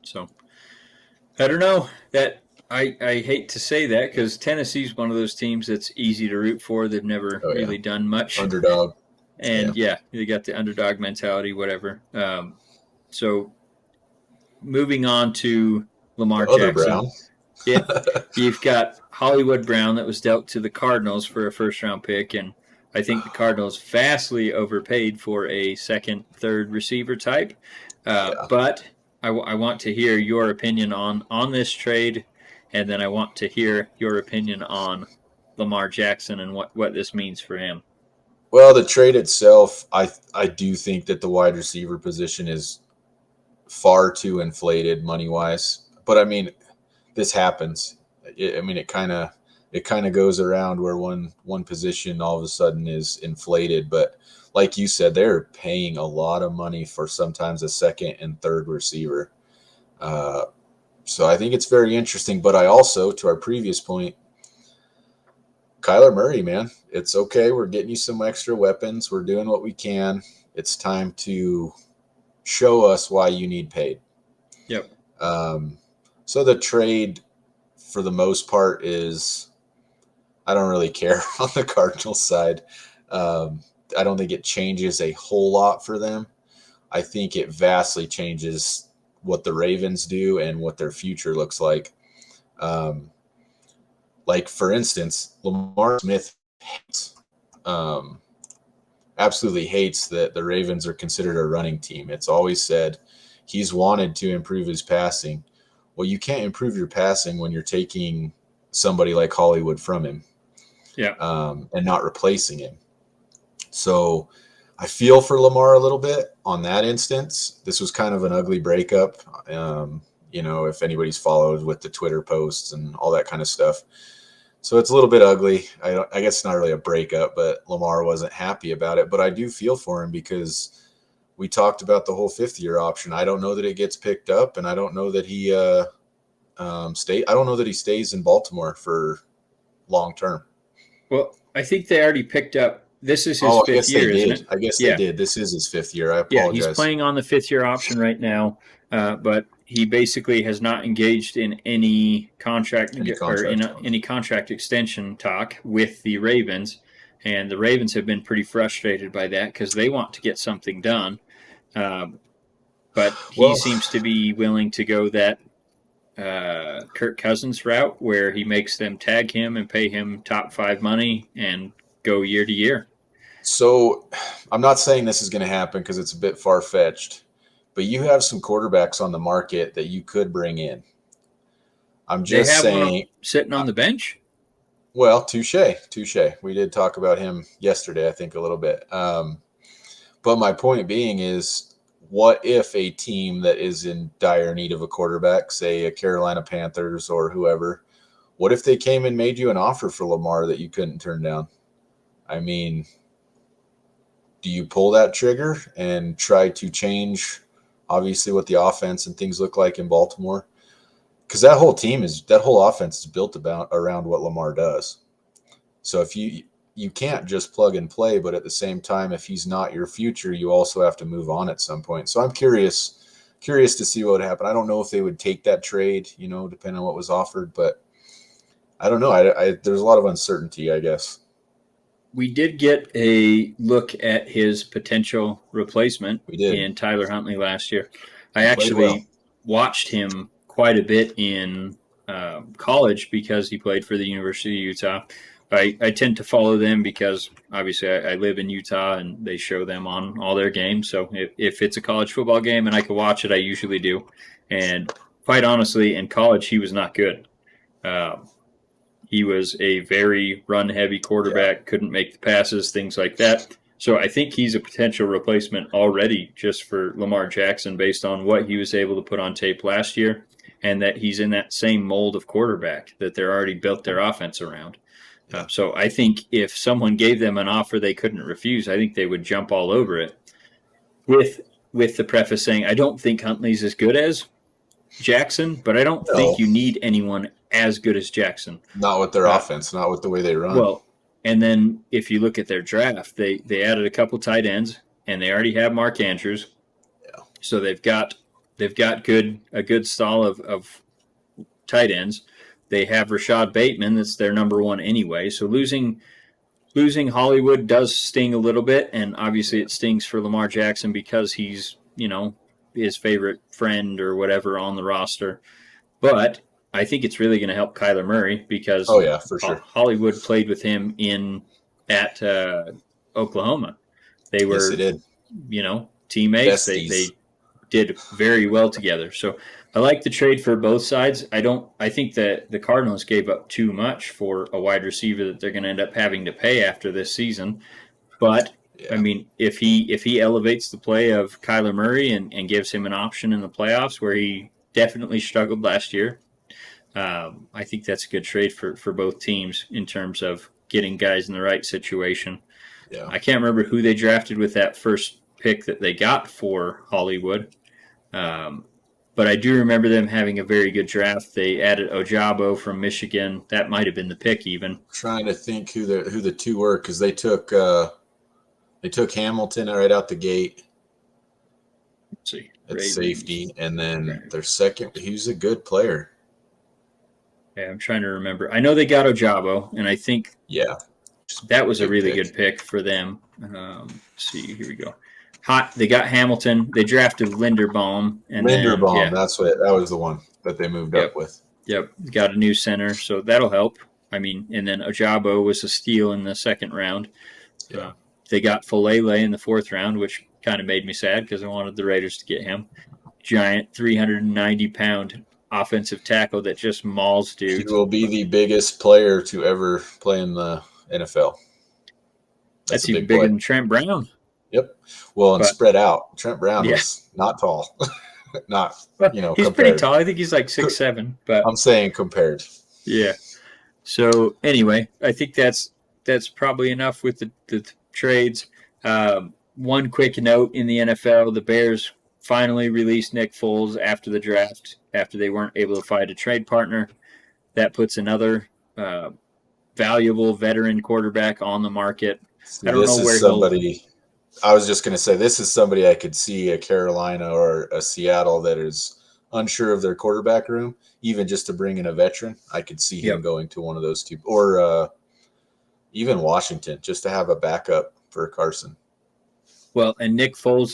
so I don't know. That I hate to say that because Tennessee's one of those teams that's easy to root for. They've never really done much. Underdog. And they got the underdog mentality, whatever. So moving on to Lamar Jackson. Brown. You've got Hollywood Brown that was dealt to the Cardinals for a first-round pick, and I think the Cardinals vastly overpaid for a second, third receiver type. But I want to hear your opinion on this trade, and then I want to hear your opinion on Lamar Jackson and what this means for him. Well, the trade itself, I do think that the wide receiver position is far too inflated money-wise. But, I mean, this happens. It kind of goes around where one position all of a sudden is inflated. But like you said, they're paying a lot of money for sometimes a second and third receiver. So I think it's very interesting. But I also, to our previous point, Kyler Murray, man, it's okay. We're getting you some extra weapons. We're doing what we can. It's time to show us why you need paid. Yep. So the trade, for the most part, is I don't really care on the Cardinals side. I don't think it changes a whole lot for them. I think it vastly changes what the Ravens do and what their future looks like. Like, for instance, Lamar Smith absolutely hates that the Ravens are considered a running team. It's always said he's wanted to improve his passing. Well, you can't improve your passing when you're taking somebody like Hollywood from him and not replacing him. So I feel for Lamar a little bit on that instance. This was kind of an ugly breakup. If anybody's followed with the Twitter posts and all that kind of stuff. So it's a little bit ugly. I guess it's not really a breakup, but Lamar wasn't happy about it. But I do feel for him because we talked about the whole 5th-year option. I don't know that it gets picked up, and I don't know that he I don't know that he stays in Baltimore for long term. Well, I think they already picked up. This is his I fifth guess year, they isn't did. it? I guess Yeah. they did. This is his 5th year. I Yeah, apologize. he's playing on the 5th-year option right now, but he basically has not engaged in any contract any contract extension talk with the Ravens, and the Ravens have been pretty frustrated by that because they want to get something done, but he seems to be willing to go that Kirk Cousins route where he makes them tag him and pay him top 5 money and go year to year. So I'm not saying this is going to happen because it's a bit far-fetched, but you have some quarterbacks on the market that you could bring in. I'm just saying. Sitting on the bench? Well, touche. We did talk about him yesterday, I think, a little bit. But my point being is, what if a team that is in dire need of a quarterback, say a Carolina Panthers or whoever, what if they came and made you an offer for Lamar that you couldn't turn down? I mean, do you pull that trigger and try to change, obviously, what the offense and things look like in Baltimore? Because that whole offense is built around what Lamar does. So if you can't just plug and play, but at the same time, if he's not your future, you also have to move on at some point. So I'm curious to see what would happen. I don't know if they would take that trade, depending on what was offered, but I don't know. There's a lot of uncertainty, I guess. We did get a look at his potential replacement in Tyler Huntley last year. I actually watched him quite a bit in college because he played for the University of Utah. I tend to follow them because obviously I live in Utah and they show them on all their games. So if it's a college football game and I can watch it, I usually do. And quite honestly, in college, he was not good. He was a very run-heavy quarterback, couldn't make the passes, things like that. So I think he's a potential replacement already just for Lamar Jackson based on what he was able to put on tape last year, and that he's in that same mold of quarterback that they're already built their offense around. So I think if someone gave them an offer they couldn't refuse, I think they would jump all over it. With the preface saying, I don't think Huntley's as good as Jackson, but I don't think you need anyone as good as Jackson. Not with their offense, not with the way they run. Well, and then if you look at their draft, they added a couple tight ends, and they already have Mark Andrews. Yeah. So they've got a good stall of tight ends. They have Rashad Bateman, that's their number 1 anyway. So losing Hollywood does sting a little bit, and obviously it stings for Lamar Jackson because he's, his favorite friend or whatever on the roster. But I think it's really going to help Kyler Murray because for sure. Hollywood played with him at Oklahoma. They were, teammates. They did very well together. So I like the trade for both sides. I think that the Cardinals gave up too much for a wide receiver that they're going to end up having to pay after this season. But I mean, if he elevates the play of Kyler Murray and gives him an option in the playoffs where he definitely struggled last year, I think that's a good trade for both teams in terms of getting guys in the right situation. Yeah. I can't remember who they drafted with that first pick that they got for Hollywood, but I do remember them having a very good draft. They added Ojabo from Michigan. That might have been the pick even. I'm trying to think who the two were because they took Hamilton right out the gate. Let's see. At safety, and then their second, he was a good player. Yeah, I'm trying to remember. I know they got Ojabo, and I think that was a really good pick for them. Let's see, here we go. They got Hamilton. They drafted Linderbaum. That was the one that they moved up with. Yep, got a new center, so that'll help. I mean, and then Ojabo was a steal in the second round. Yeah. They got Falele in the 4th round, which kind of made me sad because I wanted the Raiders to get him. Giant 390-pound offensive tackle that just mauls dudes. He will be the biggest player to ever play in the NFL. That's even bigger than Trent Brown. Yep. Well, and spread out. Trent Brown was not tall. He's compared. Pretty tall. I think he's like 6'7". But I'm saying compared. Yeah. So anyway, I think that's probably enough with the trades. One quick note in the NFL: the Bears finally released Nick Foles after the draft, after they weren't able to find a trade partner. That puts another valuable veteran quarterback on the market. See, I don't know where somebody. I was just going to say, this is somebody I could see a Carolina or a Seattle that is unsure of their quarterback room, even just to bring in a veteran. I could see him going to one of those two, or even Washington, just to have a backup for Carson. Well, and Nick Foles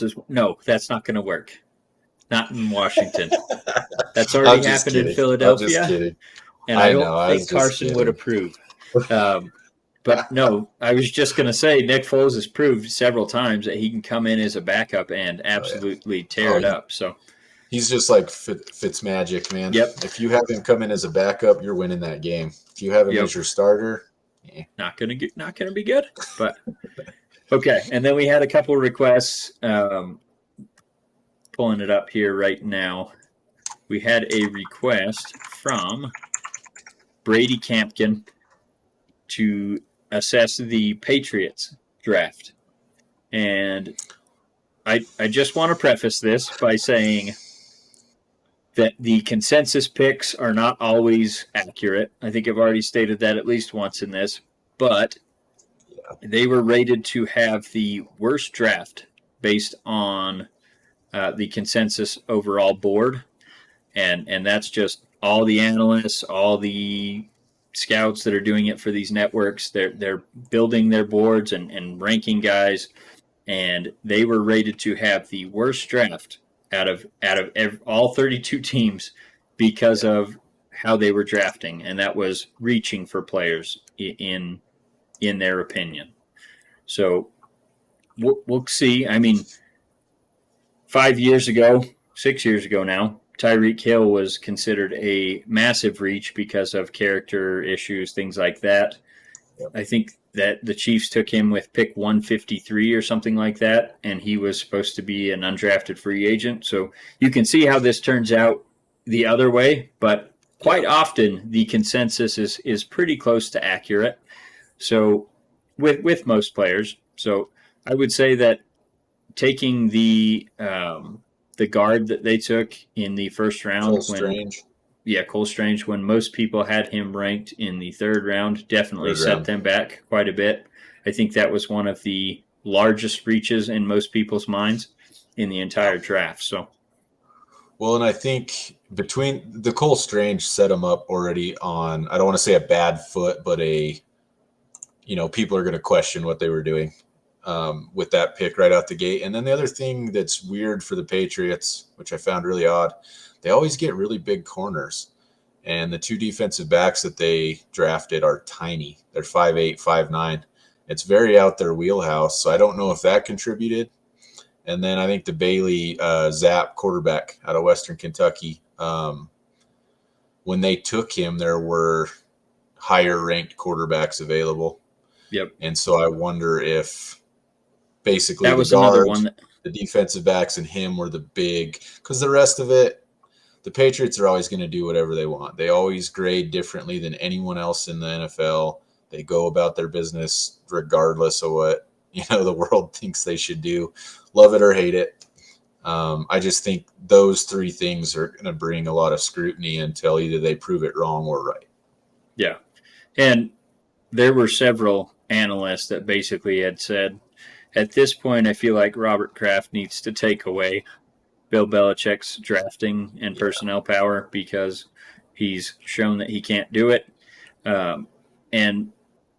that's not going to work. Not in Washington. That's already happened in Philadelphia. I'm just kidding. And I don't think Carson would approve. But no, I was just going to say Nick Foles has proved several times that he can come in as a backup and absolutely tear it up. So he's just like Fitzmagic, man. Yep. If you have him come in as a backup, you're winning that game. If you have him as your starter, not gonna be good. But okay, and then we had a couple of requests. Pulling it up here right now. We had a request from Brady Campkin to assess the Patriots draft. And I just want to preface this by saying that the consensus picks are not always accurate. I think I've already stated that at least once in this. But they were rated to have the worst draft based on the consensus overall board. And that's just all the analysts, all the scouts that are doing it for these networks. They're building their boards and ranking guys, and they were rated to have the worst draft out of all 32 teams because of how they were drafting, and that was reaching for players in their opinion. So we'll see. I mean, 6 years ago now, Tyreek Hill was considered a massive reach because of character issues, things like that. Yep. I think that the Chiefs took him with pick 153 or something like that, and he was supposed to be an undrafted free agent. So you can see how this turns out the other way, but quite often the consensus is pretty close to accurate. So with most players. So I would say that taking the guard that they took in the first round, Cole Strange, when most people had him ranked in the third round, definitely set them back quite a bit. I think that was one of the largest reaches in most people's minds in the entire draft. So, well, and I think between the Cole Strange set him up already on, I don't want to say a bad foot, but people are going to question what they were doing. With that pick right out the gate. And then the other thing that's weird for the Patriots, which I found really odd, they always get really big corners. And the two defensive backs that they drafted are tiny. They're 5'8", 5'9". It's very out their wheelhouse. So I don't know if that contributed. And then I think the Bailey Zapp quarterback out of Western Kentucky, when they took him, there were higher ranked quarterbacks available. Yep. And so I wonder if basically that was another one the defensive backs and him were the big, because the rest of it, the Patriots are always going to do whatever they want. They always grade differently than anyone else in the NFL. They go about their business regardless of what the world thinks they should do, love it or hate it. I just think those three things are going to bring a lot of scrutiny until either they prove it wrong or right. Yeah, and there were several analysts that basically had said, at this point, I feel like Robert Kraft needs to take away Bill Belichick's drafting and personnel power because he's shown that he can't do it. And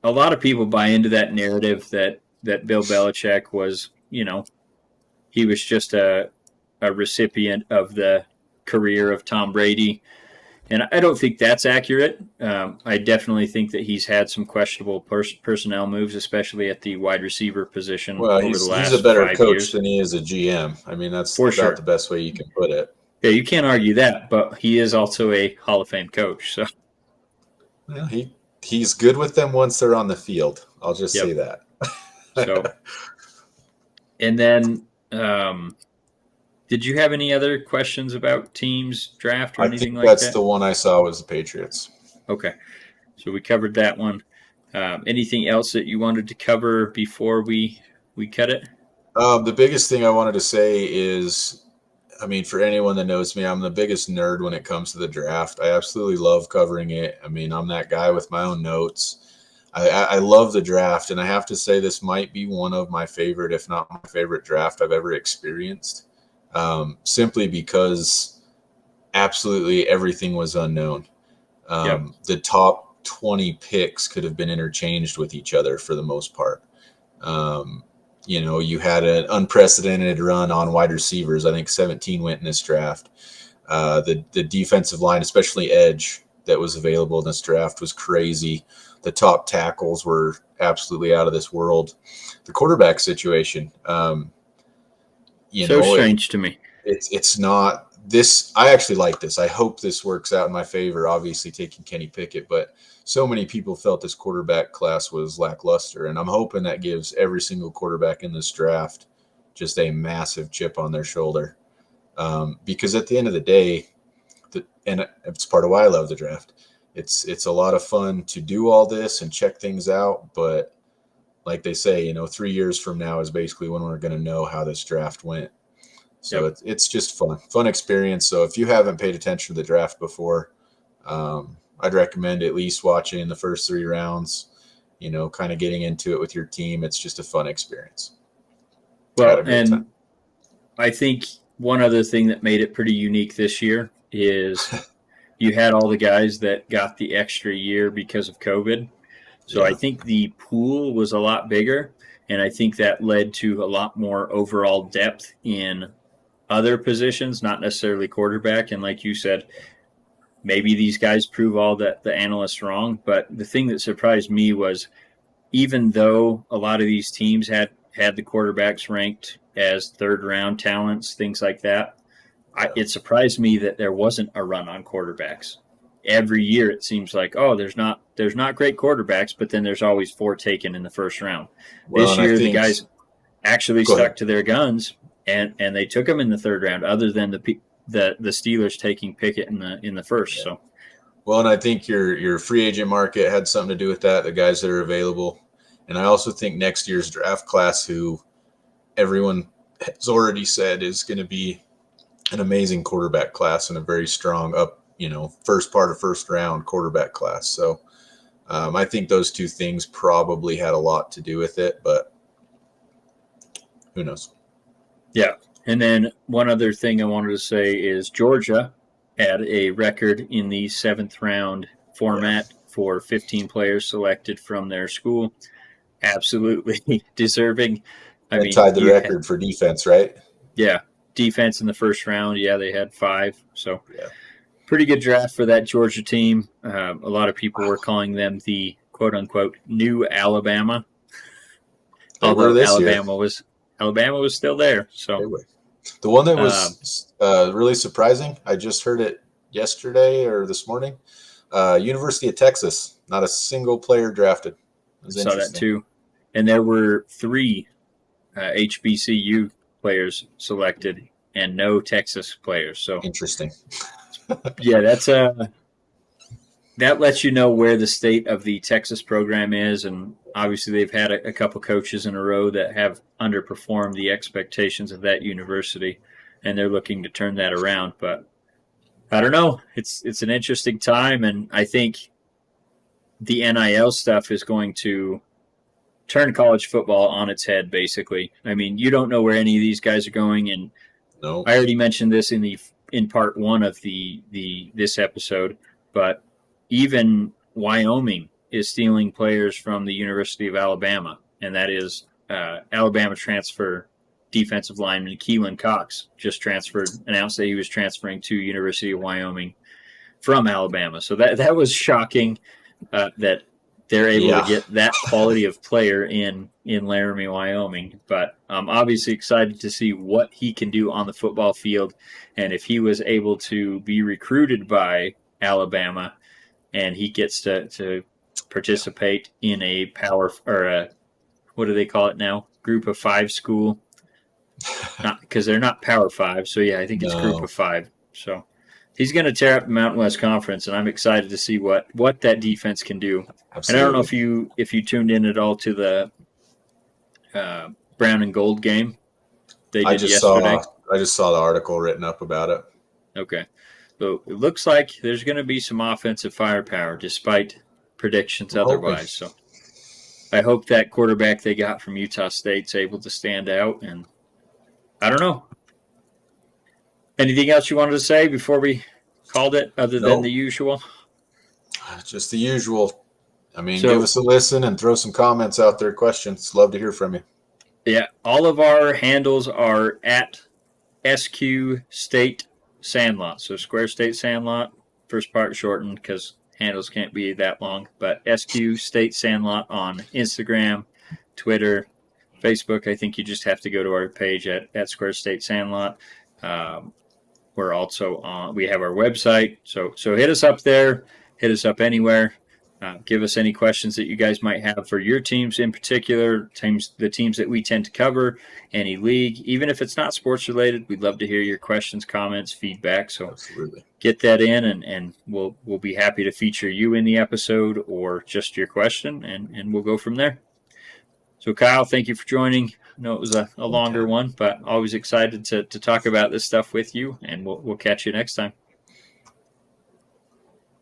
a lot of people buy into that narrative that Bill Belichick was, he was just a recipient of the career of Tom Brady. And I don't think that's accurate. I definitely think that he's had some questionable personnel moves, especially at the wide receiver position over the last 5 years. He's a better coach than he is a GM. I mean, that's about the best way you can put it. Yeah, you can't argue that, but he is also a Hall of Fame coach. So, well, he's good with them once they're on the field. I'll just say that. So, and then did you have any other questions about teams draft or anything like that? That's the one I saw was the Patriots. Okay. So we covered that one. Anything else that you wanted to cover before we cut it? The biggest thing I wanted to say is, I mean, for anyone that knows me, I'm the biggest nerd when it comes to the draft. I absolutely love covering it. I mean, I'm that guy with my own notes. I love the draft, and I have to say this might be one of my favorite, if not my favorite draft I've ever experienced, simply because absolutely everything was unknown. The top 20 picks could have been interchanged with each other for the most part. You had an unprecedented run on wide receivers. I think 17 went in this draft. The defensive line, especially edge, that was available in this draft was crazy. The top tackles were absolutely out of this world. The quarterback situation, strange to me. It's not this. I actually like this. I hope this works out in my favor. Obviously, taking Kenny Pickett, but so many people felt this quarterback class was lackluster, and I'm hoping that gives every single quarterback in this draft just a massive chip on their shoulder. Because at the end of the day, and it's part of why I love the draft. It's a lot of fun to do all this and check things out, but like they say, 3 years from now is basically when we're going to know how this draft went. So it's just fun experience. So if you haven't paid attention to the draft before, I'd recommend at least watching the first 3 rounds, kind of getting into it with your team. It's just a fun experience. Well, and I think one other thing that made it pretty unique this year is you had all the guys that got the extra year because of COVID. So I think the pool was a lot bigger, and I think that led to a lot more overall depth in other positions, not necessarily quarterback. And like you said, maybe these guys prove all the analysts wrong. But the thing that surprised me was even though a lot of these teams had the quarterbacks ranked as third-round talents, things like that, it surprised me that there wasn't a run on quarterbacks. Every year it seems like, there's not great quarterbacks, but then there's always 4 taken in the first round. This year the guys actually stuck to their guns and they took them in the third round, other than the Steelers taking Pickett in the first. Yeah. So, well, and I think your free agent market had something to do with that. The guys that are available, and I also think next year's draft class, who everyone has already said is going to be an amazing quarterback class and a very strong first part of first round quarterback class. So I think those 2 things probably had a lot to do with it, but who knows? Yeah. And then one other thing I wanted to say is Georgia had a record in the 7th round format for 15 players selected from their school. Absolutely deserving. They tied the record for defense, right? Yeah. Defense in the first round. Yeah, they had 5. So pretty good draft for that Georgia team. A lot of people were calling them the quote-unquote new Alabama. Although Alabama was still there. So the one that was really surprising, I just heard it yesterday or this morning, University of Texas, not a single player drafted. I saw that too. And there were 3 HBCU players selected and no Texas players. So interesting. Yeah, that's that lets you know where the state of the Texas program is, and obviously they've had a couple coaches in a row that have underperformed the expectations of that university, and they're looking to turn that around. But I don't know. It's an interesting time, and I think the NIL stuff is going to turn college football on its head, basically. I mean, you don't know where any of these guys are going, and I already mentioned this in part 1 of this episode, but even Wyoming is stealing players from the University of Alabama, and that is Alabama transfer defensive lineman Keelan Cox just announced that he was transferring to University of Wyoming from Alabama. So that was shocking that they're able to get that quality of player in Laramie, Wyoming. But I'm obviously excited to see what he can do on the football field, and if he was able to be recruited by Alabama and he gets to participate in a power, or what do they call it now? Group of 5 school. Not because they're not Power 5. So yeah, I think it's Group of 5. So he's going to tear up the Mountain West Conference, and I'm excited to see what that defense can do. Absolutely. And I don't know if you tuned in at all to the Brown and Gold game they did yesterday. I just saw the article written up about it. Okay. So it looks like there's going to be some offensive firepower despite predictions otherwise. So I hope that quarterback they got from Utah State's able to stand out. And I don't know. Anything else you wanted to say before we called it other than the usual? Just the usual. I mean, give us a listen and throw some comments out there, questions. Love to hear from you. Yeah, all of our handles are at SQ State Sandlot. So Square State Sandlot, first part shortened because handles can't be that long. But SQ State Sandlot on Instagram, Twitter, Facebook. I think you just have to go to our page at Square State Sandlot. We're also on. We have our website. So hit us up there. Hit us up anywhere. Give us any questions that you guys might have for your teams in particular, the teams that we tend to cover, any league. Even if it's not sports related, we'd love to hear your questions, comments, feedback. So Absolutely. Get that in, and we'll be happy to feature you in the episode or just your question, and we'll go from there. So Kyle, thank you for joining. I know it was a longer one, but always excited to talk about this stuff with you, and we'll catch you next time.